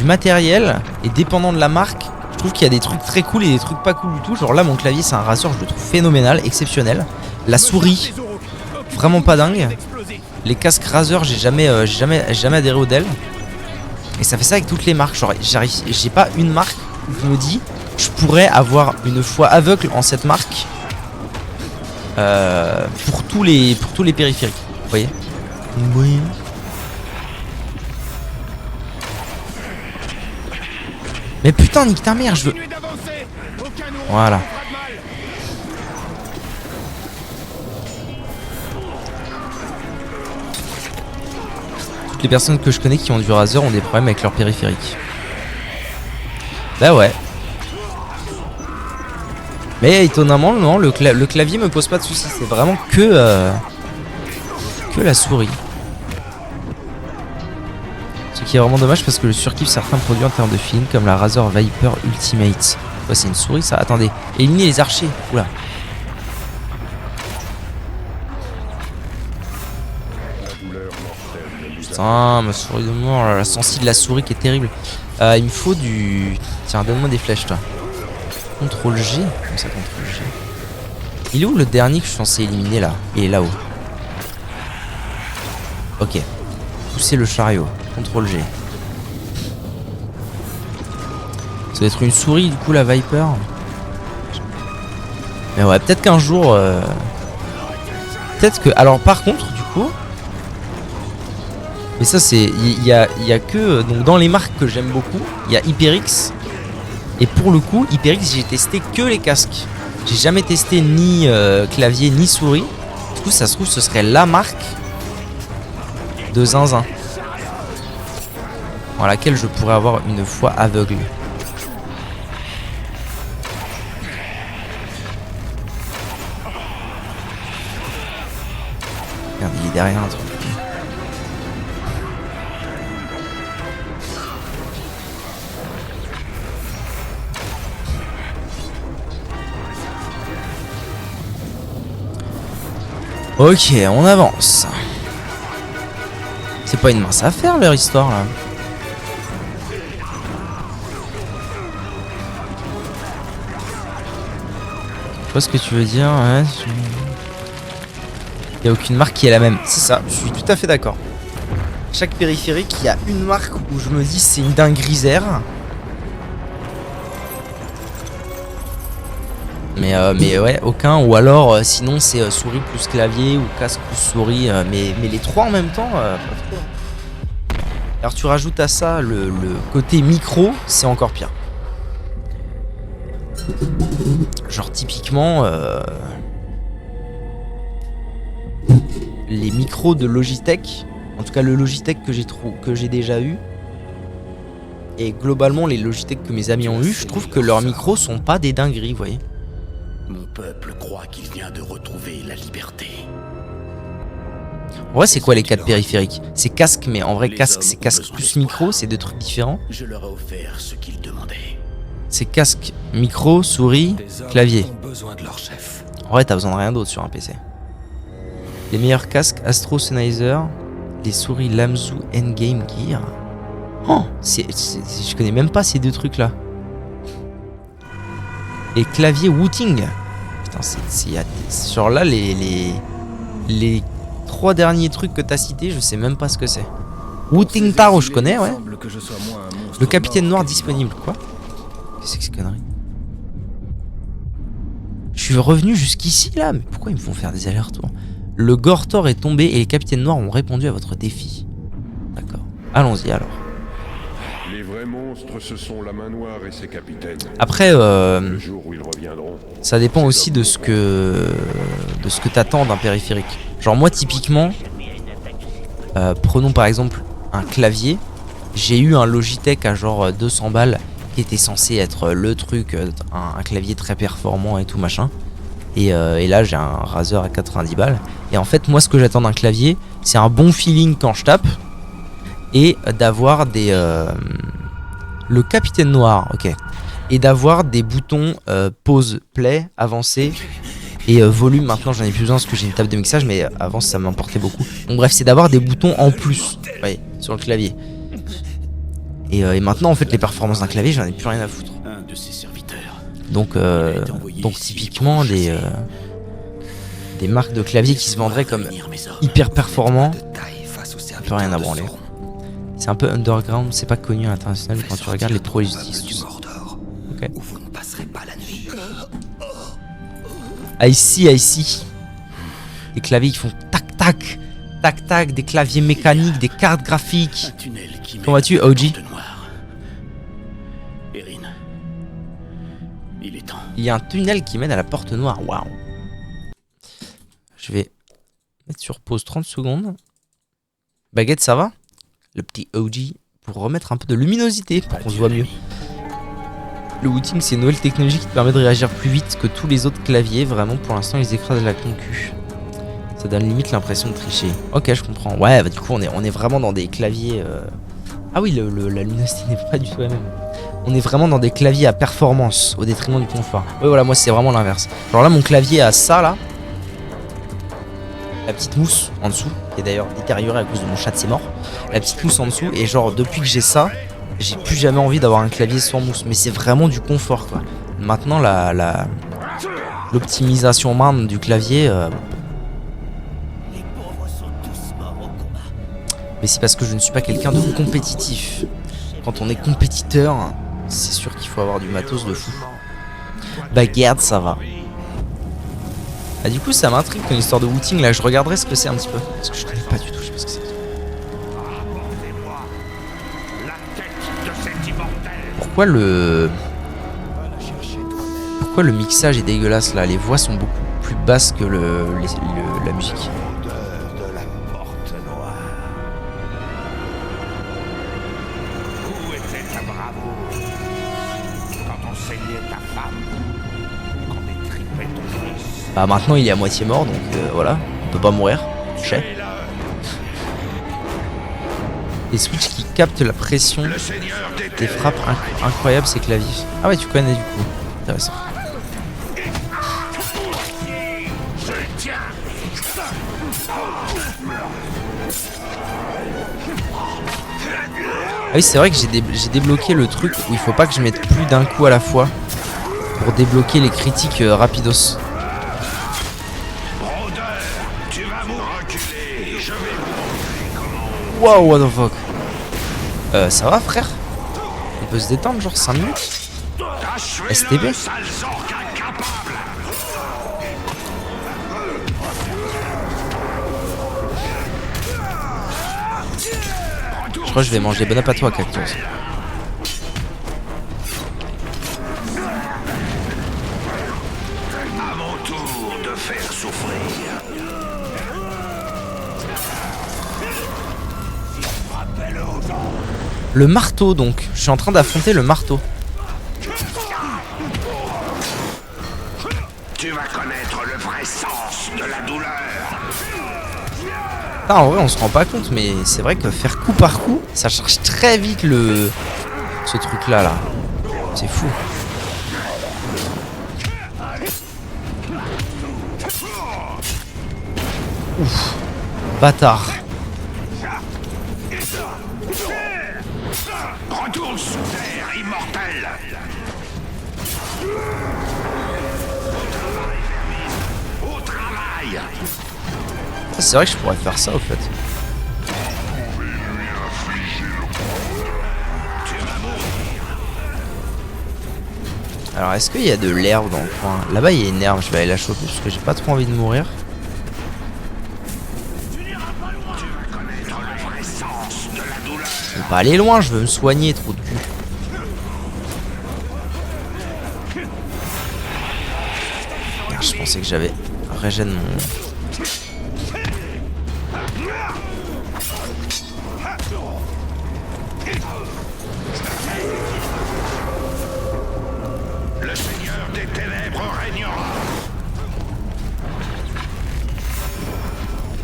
[SPEAKER 1] matériel et dépendant de la marque. Je trouve qu'il y a des trucs très cool et des trucs pas cool du tout. Genre là mon clavier c'est un Razer, je le trouve phénoménal, exceptionnel. La souris, vraiment pas dingue. Les casques Razer, j'ai jamais adhéré au Dell. Et ça fait ça avec toutes les marques. Genre j'ai pas une marque où je me dis je pourrais avoir une foi aveugle en cette marque pour tous les périphériques. Vous voyez? Oui. Mais putain, nique ta mère, je veux... Voilà. Toutes les personnes que je connais qui ont du Razer ont des problèmes avec leur périphérique. Bah ouais. Mais étonnamment, non, le clavier me pose pas de soucis. C'est vraiment que la souris. Ce qui est vraiment dommage parce que je surkiffe certains produits en termes de feeling comme la Razer Viper Ultimate. Ouais, c'est une souris ça. Attendez, éliminez les archers. Oula. Putain, ma souris de mort, la sensibilité de la souris qui est terrible. Il me faut du... Tiens, donne-moi des flèches toi. CTRL G. Comment ça, CTRL G? Il est où le dernier que je suis censé éliminer là? Il est là-haut. Ok. Pousser le chariot. CTRL G. Ça doit être une souris du coup la Viper. Mais ouais, peut-être qu'un jour... Peut-être que... Alors par contre, du coup... Mais ça c'est... Il y a que... Donc dans les marques que j'aime beaucoup, il y a HyperX. Et pour le coup, HyperX, j'ai testé que les casques. J'ai jamais testé ni clavier ni souris. Du coup, ça se trouve, ce serait la marque de zinzin. dans laquelle je pourrais avoir une foi aveugle. Merde, il est derrière un truc. Ok, on avance. C'est pas une mince affaire leur histoire là. Je vois ce que tu veux dire, ouais. Il n'y a aucune marque qui est la même. C'est ça, je suis tout à fait d'accord. Chaque périphérique, il y a une marque où je me dis c'est une dinguerie. Mais ouais, aucun. Ou alors, sinon c'est souris plus clavier ou casque plus souris. Mais les trois en même temps, pas trop. Alors tu rajoutes à ça le côté micro, c'est encore pire. Genre typiquement les micros de Logitech, en tout cas le Logitech que j'ai déjà eu, et globalement les Logitech que mes amis ont eu, je trouve que leurs micros sont pas des dingueries, vous voyez.
[SPEAKER 4] Mon peuple croit qu'il vient de retrouver la liberté.
[SPEAKER 1] En vrai, c'est quoi les 4 périphériques? C'est casque, mais en vrai casque c'est casque plus micro, c'est deux trucs différents.
[SPEAKER 4] Je leur ai offert ce qu'ils demandaient.
[SPEAKER 1] C'est casque, micro, souris, clavier.
[SPEAKER 5] Ont besoin de leur chef.
[SPEAKER 1] En vrai, t'as besoin de rien d'autre sur un PC. Les meilleurs casques Astro Sennheiser, les souris Lamzu Endgame Gear. Oh, je connais même pas ces deux trucs là. Et clavier Wooting. Putain, genre là les 3 derniers trucs que t'as cités, je sais même pas ce que c'est. Wooting Taro, je connais, ouais. Le capitaine noir disponible, quoi? Qu'est-ce que c'est que ces conneries? Je suis revenu jusqu'ici là, mais pourquoi ils me font faire des allers-retours? Le Gortor est tombé et les capitaines noirs ont répondu à votre défi. D'accord. Allons-y alors.
[SPEAKER 2] Les vrais monstres, ce sont la main noire et ses capitaines.
[SPEAKER 1] Après,
[SPEAKER 2] Le jour où ils reviendront,
[SPEAKER 1] ça dépend aussi de ce que t'attends d'un périphérique. Genre moi typiquement, prenons par exemple un clavier. J'ai eu un Logitech à genre 200 balles qui était censé être le truc, un clavier très performant et tout machin. Et là j'ai un Razer à 90 balles. Et en fait moi ce que j'attends d'un clavier, c'est un bon feeling quand je tape. Et d'avoir des... le capitaine noir, ok. Et d'avoir des boutons pause, play, avancer et volume. Maintenant j'en ai plus besoin parce que j'ai une table de mixage, mais avant ça m'importait beaucoup. Donc bref, c'est d'avoir des boutons en plus, ouais, sur le clavier. Et maintenant en fait les performances d'un clavier, j'en ai plus rien à foutre.
[SPEAKER 4] Un de ses serviteurs.
[SPEAKER 1] Donc typiquement des marques de clavier qui se vendraient comme hyper performants, plus rien à branler. C'est un peu underground, c'est pas connu à l'international quand tu regardes les pros et les utilisent. Ok. I see. Des claviers qui font tac tac, tac tac, des claviers mécaniques, des cartes graphiques. Comment vas-tu, OG?
[SPEAKER 4] Erin, il est temps.
[SPEAKER 1] Il y a un tunnel qui mène à la porte noire, waouh. Je vais mettre sur pause 30 secondes. Baguette, ça va? Le petit OG pour remettre un peu de luminosité pour qu'on se voit mieux. Le Wooting, c'est une nouvelle technologie qui te permet de réagir plus vite que tous les autres claviers. Vraiment, pour l'instant, ils écrasent la concu. Ça donne limite l'impression de tricher. Ok, je comprends. Ouais, bah du coup, on est vraiment dans des claviers... Ah oui, la luminosité n'est pas du tout la même. On est vraiment dans des claviers à performance au détriment du confort. Ouais, voilà, moi, c'est vraiment l'inverse. Alors là, mon clavier a ça, là. La petite mousse en dessous, qui est d'ailleurs détériorée à cause de mon chat de ses morts. La petite mousse en dessous, et genre depuis que j'ai ça, j'ai plus jamais envie d'avoir un clavier sans mousse. Mais c'est vraiment du confort, quoi. Maintenant l'optimisation main du clavier, mais c'est parce que je ne suis pas quelqu'un de compétitif. Quand on est compétiteur, c'est sûr qu'il faut avoir du matos de fou. Bah garde, ça va. Ah, du coup ça m'intrigue ton histoire de Wooting, là je regarderai ce que c'est un petit peu. Parce que je connais pas du tout, je sais pas ce que c'est. Pourquoi le mixage est dégueulasse là? Les voix sont beaucoup plus basses que la musique. Bah maintenant il est à moitié mort donc voilà, on peut pas mourir. Chais. Les switches qui captent la pression des frappes incroyables, c'est que la vie. Ah ouais, tu connais du coup. Intéressant. Ah oui, c'est vrai que j'ai débloqué le truc où il faut pas que je mette plus d'un coup à la fois pour débloquer les critiques rapidos. Wow, what the fuck. Ça va frère? On peut se détendre genre 5 minutes? STB? Je crois que je vais manger bon appétit à Cactus.
[SPEAKER 5] À mon tour de faire souffrir.
[SPEAKER 1] Le marteau donc. Je suis en train d'affronter le marteau.
[SPEAKER 5] Tu vas connaître le vrai sens de la douleur.
[SPEAKER 1] Ah, en vrai on se rend pas compte mais c'est vrai que faire coup par coup ça charge très vite ce truc là. C'est fou. Ouf. Bâtard.
[SPEAKER 5] Retourne sous terre, immortel. Au travail.
[SPEAKER 1] Ah, c'est vrai que je pourrais faire ça au fait. Alors est-ce qu'il y a de l'herbe dans le coin? Là-bas il y a une herbe, je vais aller la choper parce que j'ai pas trop envie de mourir. Je veux pas aller loin, je veux me soigner, trop de cul. Ah, je pensais que j'avais régène mon...
[SPEAKER 5] Le Seigneur des Ténèbres régnera.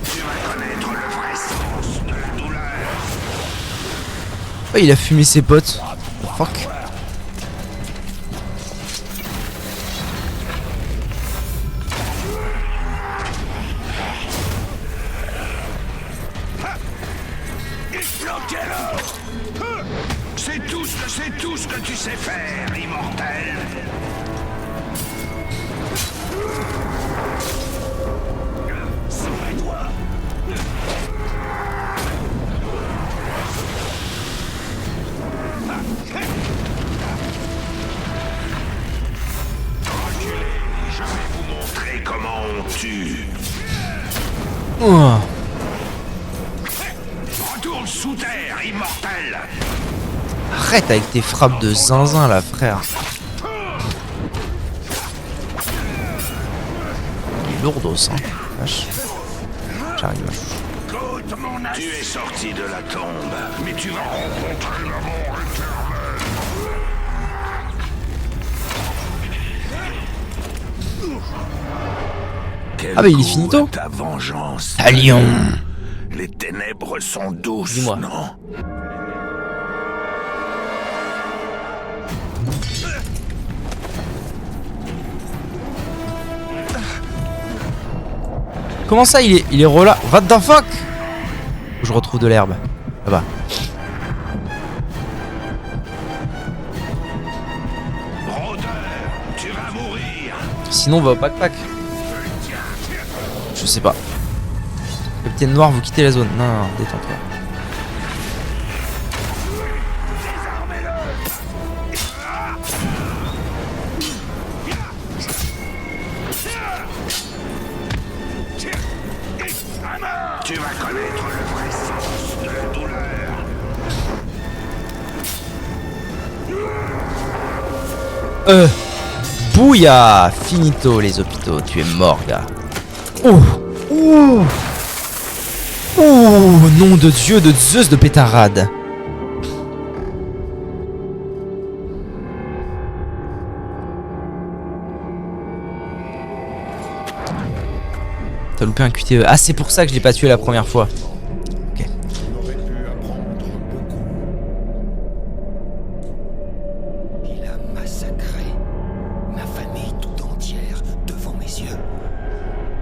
[SPEAKER 5] Tu vas connaître le vrai sens de la douleur.
[SPEAKER 1] Oh, il a fumé ses potes. Fuck.
[SPEAKER 5] C'est tout ce que tu sais faire, immortel. Sauve-toi. Je vais vous montrer comment on tue.
[SPEAKER 1] Oh.
[SPEAKER 5] Retourne sous terre, immortel.
[SPEAKER 1] Arrête avec tes frappes de zinzin là, frère. Il est lourdos, hein. Vache. J'arrive là.
[SPEAKER 5] Tu es sorti de la tombe, mais tu vas rencontrer la mort éternelle.
[SPEAKER 1] Ah bah il est finito.
[SPEAKER 5] Ta vengeance.
[SPEAKER 1] À Lyon.
[SPEAKER 5] Les ténèbres sont douces,
[SPEAKER 1] Dis-moi.
[SPEAKER 5] non?
[SPEAKER 1] Comment ça il est rela... What the fuck? Je retrouve de l'herbe. Là-bas.
[SPEAKER 5] Rôdeur, tu vas mourir.
[SPEAKER 1] Sinon on va au pack-pack. Je sais pas. Capitaine Noir, vous quittez la zone. Non, non, détends-toi.
[SPEAKER 5] Tu vas connaître le vrai sens de la douleur.
[SPEAKER 1] Bouya. Finito les hôpitaux. Tu es mort, gars. Ouh. Ouh. Ouh. Nom de Dieu, de Zeus, de pétarade. T'as loupé un QTE. Ah, c'est pour ça que je l'ai pas tué la première fois. Ok.
[SPEAKER 4] On aurait pu apprendre beaucoup. Il a massacré ma famille tout entière devant mes yeux.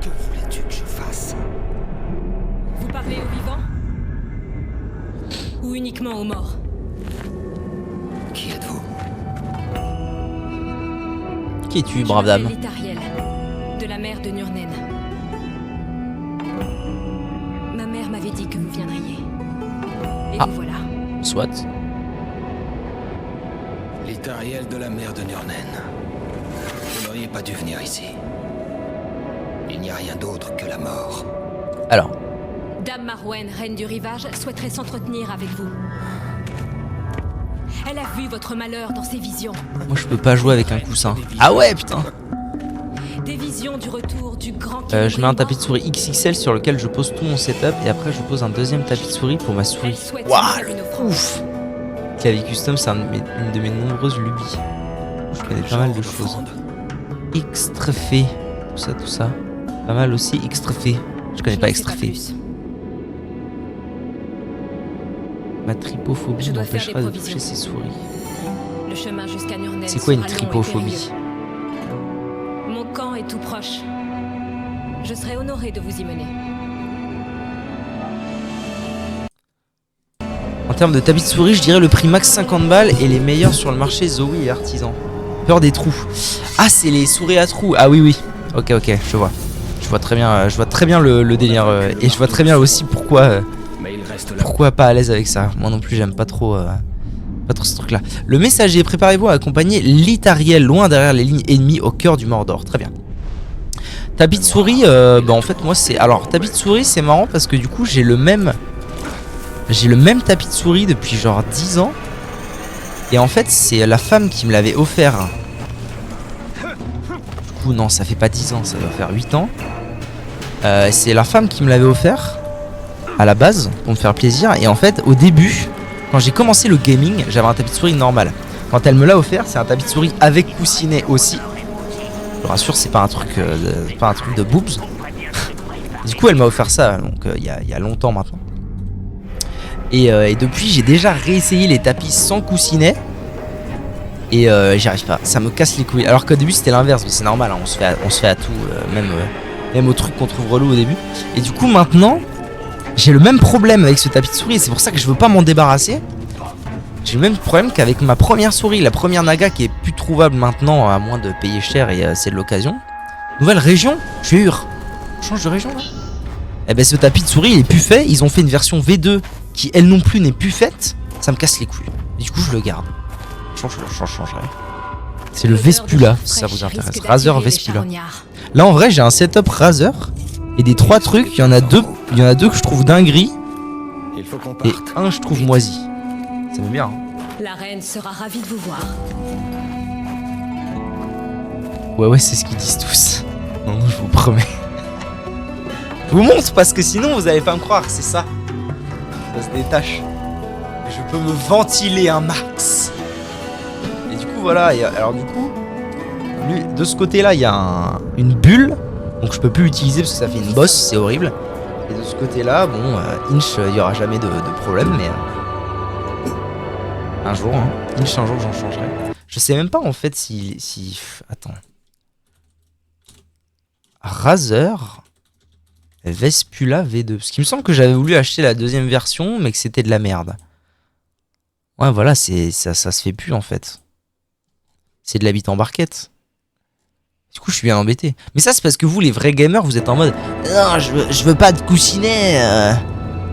[SPEAKER 4] Que voulais-tu que je fasse?
[SPEAKER 3] Vous parlez aux vivants? Ou uniquement aux morts?
[SPEAKER 4] Qui êtes-vous?
[SPEAKER 1] Qui es-tu, brave dame?
[SPEAKER 3] Litariel, de la mère de Nurnen. Ma mère m'avait dit que vous viendriez. Et
[SPEAKER 1] Ah.
[SPEAKER 3] vous voilà.
[SPEAKER 1] Soit.
[SPEAKER 4] L'Itariel de la mère de Nurnen. Vous n'auriez pas dû venir ici. Il n'y a rien d'autre que la mort.
[SPEAKER 1] Alors,
[SPEAKER 3] Dame Marwen, reine du rivage, souhaiterait s'entretenir avec vous. Elle a vu votre malheur dans ses visions.
[SPEAKER 1] moi je peux pas jouer avec un coussin. Ah ouais, putain.
[SPEAKER 3] Des visions du retour du grand
[SPEAKER 1] Je mets un tapis de souris XXL sur lequel je pose tout mon setup et après je pose un deuxième tapis de souris pour ma souris. Waouh, ouf. Clavier custom, c'est une de mes nombreuses lubies. Je connais pas mal de choses. Extrafait, tout ça. Pas mal aussi extrafait. Je connais pas extrafait. Ma tripophobie
[SPEAKER 3] Je dois faire
[SPEAKER 1] m'empêchera
[SPEAKER 3] des
[SPEAKER 1] de toucher
[SPEAKER 3] provisions.
[SPEAKER 1] ces souris.
[SPEAKER 3] Le chemin jusqu'à Nurnen.
[SPEAKER 1] C'est quoi une
[SPEAKER 3] sera long et
[SPEAKER 1] tripophobie?
[SPEAKER 3] périlleux. Mon camp est tout proche. Je serai honoré de vous y mener.
[SPEAKER 1] En termes de tapis de souris, je dirais le prix max 50 balles et les meilleurs sur le marché Zoe et Artisan. Peur des trous. Ah, c'est les souris à trous. Ah oui, oui. Ok, je vois. Je vois très bien le délire. Et je vois très bien aussi pourquoi pas à l'aise avec ça. Moi non plus, j'aime pas trop ce truc là. Le messager, préparez-vous à accompagner l'Itariel loin derrière les lignes ennemies au cœur du Mordor. Très bien. Tapis de souris, en fait moi c'est... Alors tapis de souris c'est marrant parce que du coup j'ai le même tapis de souris depuis genre 10 ans. Et en fait c'est la femme qui me l'avait offert. Du coup non, ça fait pas 10 ans, ça doit faire 8 ans. C'est la femme qui me l'avait offert à la base pour me faire plaisir. Et en fait au début, quand j'ai commencé le gaming, j'avais un tapis de souris normal. Quand elle me l'a offert, c'est un tapis de souris avec coussinet aussi. Je vous rassure, c'est pas un truc de boobs. Du coup elle m'a offert ça donc il y a longtemps maintenant. Et depuis j'ai déjà réessayé les tapis sans coussinet. Et j'y arrive pas, ça me casse les couilles. Alors qu'au début c'était l'inverse, mais c'est normal, hein, on se fait à tout, même au truc qu'on trouve relou au début. Et du coup maintenant, j'ai le même problème avec ce tapis de souris et c'est pour ça que je veux pas m'en débarrasser. J'ai le même problème qu'avec ma première souris, la première Naga qui est plus trouvable maintenant à moins de payer cher et c'est de l'occasion. Nouvelle région, je suis hur. On change de région là. Eh ben ce tapis de souris il est plus fait, ils ont fait une version V2 qui elle non plus n'est plus faite. Ça me casse les couilles. Et du coup je le garde. Je changerai. C'est le Vespula si ça vous intéresse. Razer Vespula. Là en vrai j'ai un setup Razer. Et des 3 trucs, il y en a deux que je trouve dinguerie.
[SPEAKER 4] Il faut qu'on
[SPEAKER 1] Et
[SPEAKER 4] parte.
[SPEAKER 1] un je trouve moisi. Ça me bien. Hein.
[SPEAKER 3] La reine sera ravie de vous voir.
[SPEAKER 1] Ouais, c'est ce qu'ils disent tous. Non, je vous promets. Je vous montre parce que sinon vous allez pas me croire, c'est ça. Ça se détache. Je peux me ventiler un max. Et du coup, voilà. Et alors, du coup, de ce côté-là, il y a une bulle. Donc, je peux plus l'utiliser parce que ça fait une bosse, c'est horrible. Et de ce côté-là, bon, Inch, il y aura jamais de problème, mais. Un jour, hein. Inch, un jour, j'en changerai. Je sais même pas en fait si... Attends. Razer Vespula V2. Parce qu'il me semble que j'avais voulu acheter la deuxième version, mais que c'était de la merde. Ouais, voilà, ça se fait plus en fait. C'est de la bite en barquette. Du coup, je suis bien embêté. Mais ça, c'est parce que vous, les vrais gamers, vous êtes en mode non, je veux pas de coussinet.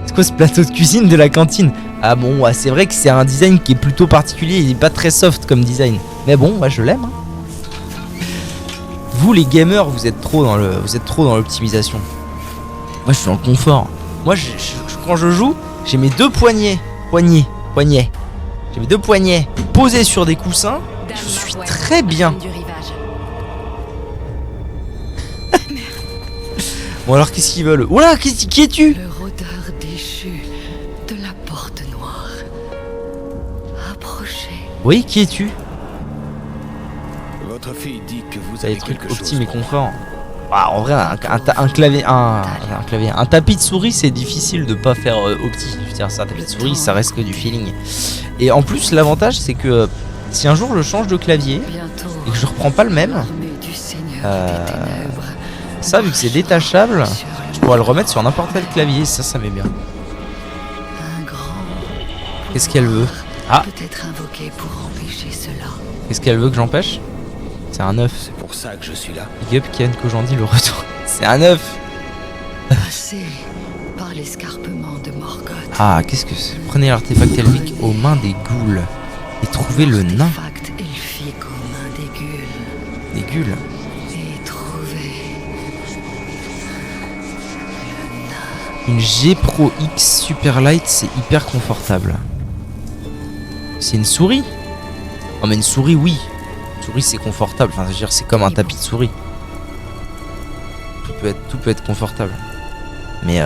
[SPEAKER 1] C'est quoi ce plateau de cuisine de la cantine? Ah bon, ouais, c'est vrai que c'est un design qui est plutôt particulier. Il est pas très soft comme design. Mais bon, moi, je l'aime. Hein. Vous, les gamers, vous êtes trop dans l'optimisation. Moi, je suis dans le confort. Moi, quand je joue, j'ai mes deux poignets. J'ai mes deux poignets posés sur des coussins. Je suis très bien. Bon alors qu'est-ce qu'ils veulent? Oula, qui es-tu?
[SPEAKER 3] Le rôdeur déchu de la porte noire. Approchez.
[SPEAKER 1] Oui, qui es-tu?
[SPEAKER 4] Votre fille dit que vous
[SPEAKER 1] T'as
[SPEAKER 4] avez
[SPEAKER 1] des trucs
[SPEAKER 4] quelque chose.
[SPEAKER 1] optim et confort. Ah, en vrai, un tapis de souris, c'est difficile de pas faire opti. Je veux dire, ça, un tapis de souris, ça reste que du feeling. Et en plus, l'avantage, c'est que si un jour je change de clavier et que je reprends pas le même, ça, vu que c'est détachable, je pourrais le remettre sur n'importe quel clavier. Ça m'est bien. Qu'est-ce qu'elle veut? Ah, qu'est-ce qu'elle veut que j'empêche? C'est un œuf.
[SPEAKER 4] C'est pour ça que je suis là.
[SPEAKER 1] Big up Ken Kojandi le retour. C'est un œuf.
[SPEAKER 7] Passez par l'escarpement de Morgoth.
[SPEAKER 1] Ah, qu'est-ce que c'est? Prenez l'artefact elfique aux mains des ghouls et trouvez le nain.
[SPEAKER 7] L'artefact elfique aux mains des ghouls.
[SPEAKER 1] Des ghouls.
[SPEAKER 7] Et trouvez
[SPEAKER 1] Une G Pro X Superlight, c'est hyper confortable. C'est une souris? Oh mais une souris, oui. Une souris, c'est confortable. Enfin, je veux dire, c'est comme un tapis de souris. Tout peut être confortable. Mais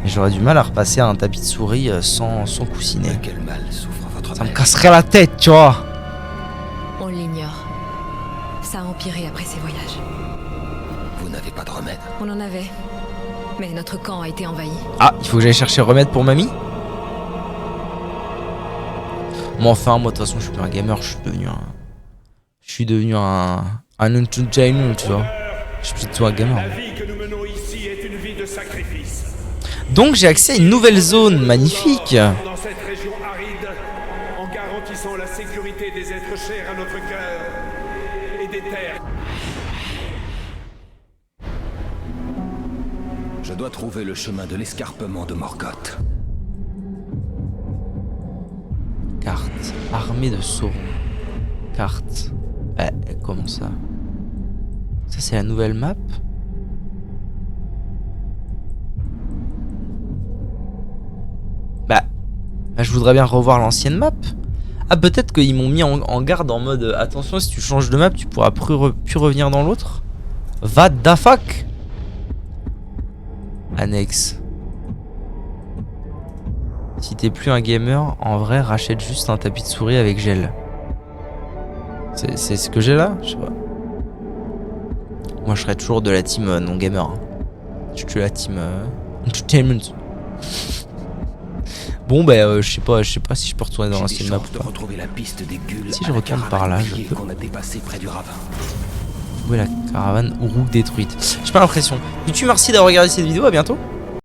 [SPEAKER 1] j'aurais du mal à repasser à un tapis de souris sans coussinet.
[SPEAKER 4] Quel mal souffre votre
[SPEAKER 1] Ça me
[SPEAKER 4] mère?
[SPEAKER 1] casserait la tête, tu vois.
[SPEAKER 3] On l'ignore. Ça a empiré après ces voyages.
[SPEAKER 4] Vous n'avez pas de remède?
[SPEAKER 3] On en avait. Mais notre camp a été envahi.
[SPEAKER 1] Ah, il faut que j'aille chercher remède pour mamie. Moi, enfin, moi, de toute façon, je suis plus un gamer, je suis devenu un entertainer, tu vois. Je suis plutôt un gamer.
[SPEAKER 5] La vie que nous menons ici est une vie de sacrifice.
[SPEAKER 1] Donc, j'ai accès à une nouvelle zone magnifique.
[SPEAKER 5] Dans cette région aride, en garantissant la sécurité des êtres chers à notre cœur et des terres.
[SPEAKER 4] Je dois trouver le chemin de l'escarpement de Morgoth.
[SPEAKER 1] Carte. Armée de Sauron. Carte. Comment ça? Ça, c'est la nouvelle map? Bah, je voudrais bien revoir l'ancienne map. Ah, peut-être qu'ils m'ont mis en garde en mode attention, si tu changes de map, tu pourras plus revenir dans l'autre. What the fuck? Annexe. Si t'es plus un gamer, en vrai, rachète juste un tapis de souris avec gel. C'est ce que j'ai là? Je sais pas. Moi, je serais toujours de la team non gamer. Hein. Je suis de la team entertainment. Bon, bah, je sais pas si je peux retourner dans l'ancienne map ou pas.
[SPEAKER 4] Retrouver la piste des ghouls.
[SPEAKER 1] Si je retourne par là, je peux.
[SPEAKER 4] Qu'on a dépassé près du ravin.
[SPEAKER 1] Où est la caravane Uruk détruite? J'ai pas l'impression. YouTube, merci d'avoir regardé cette vidéo. À bientôt.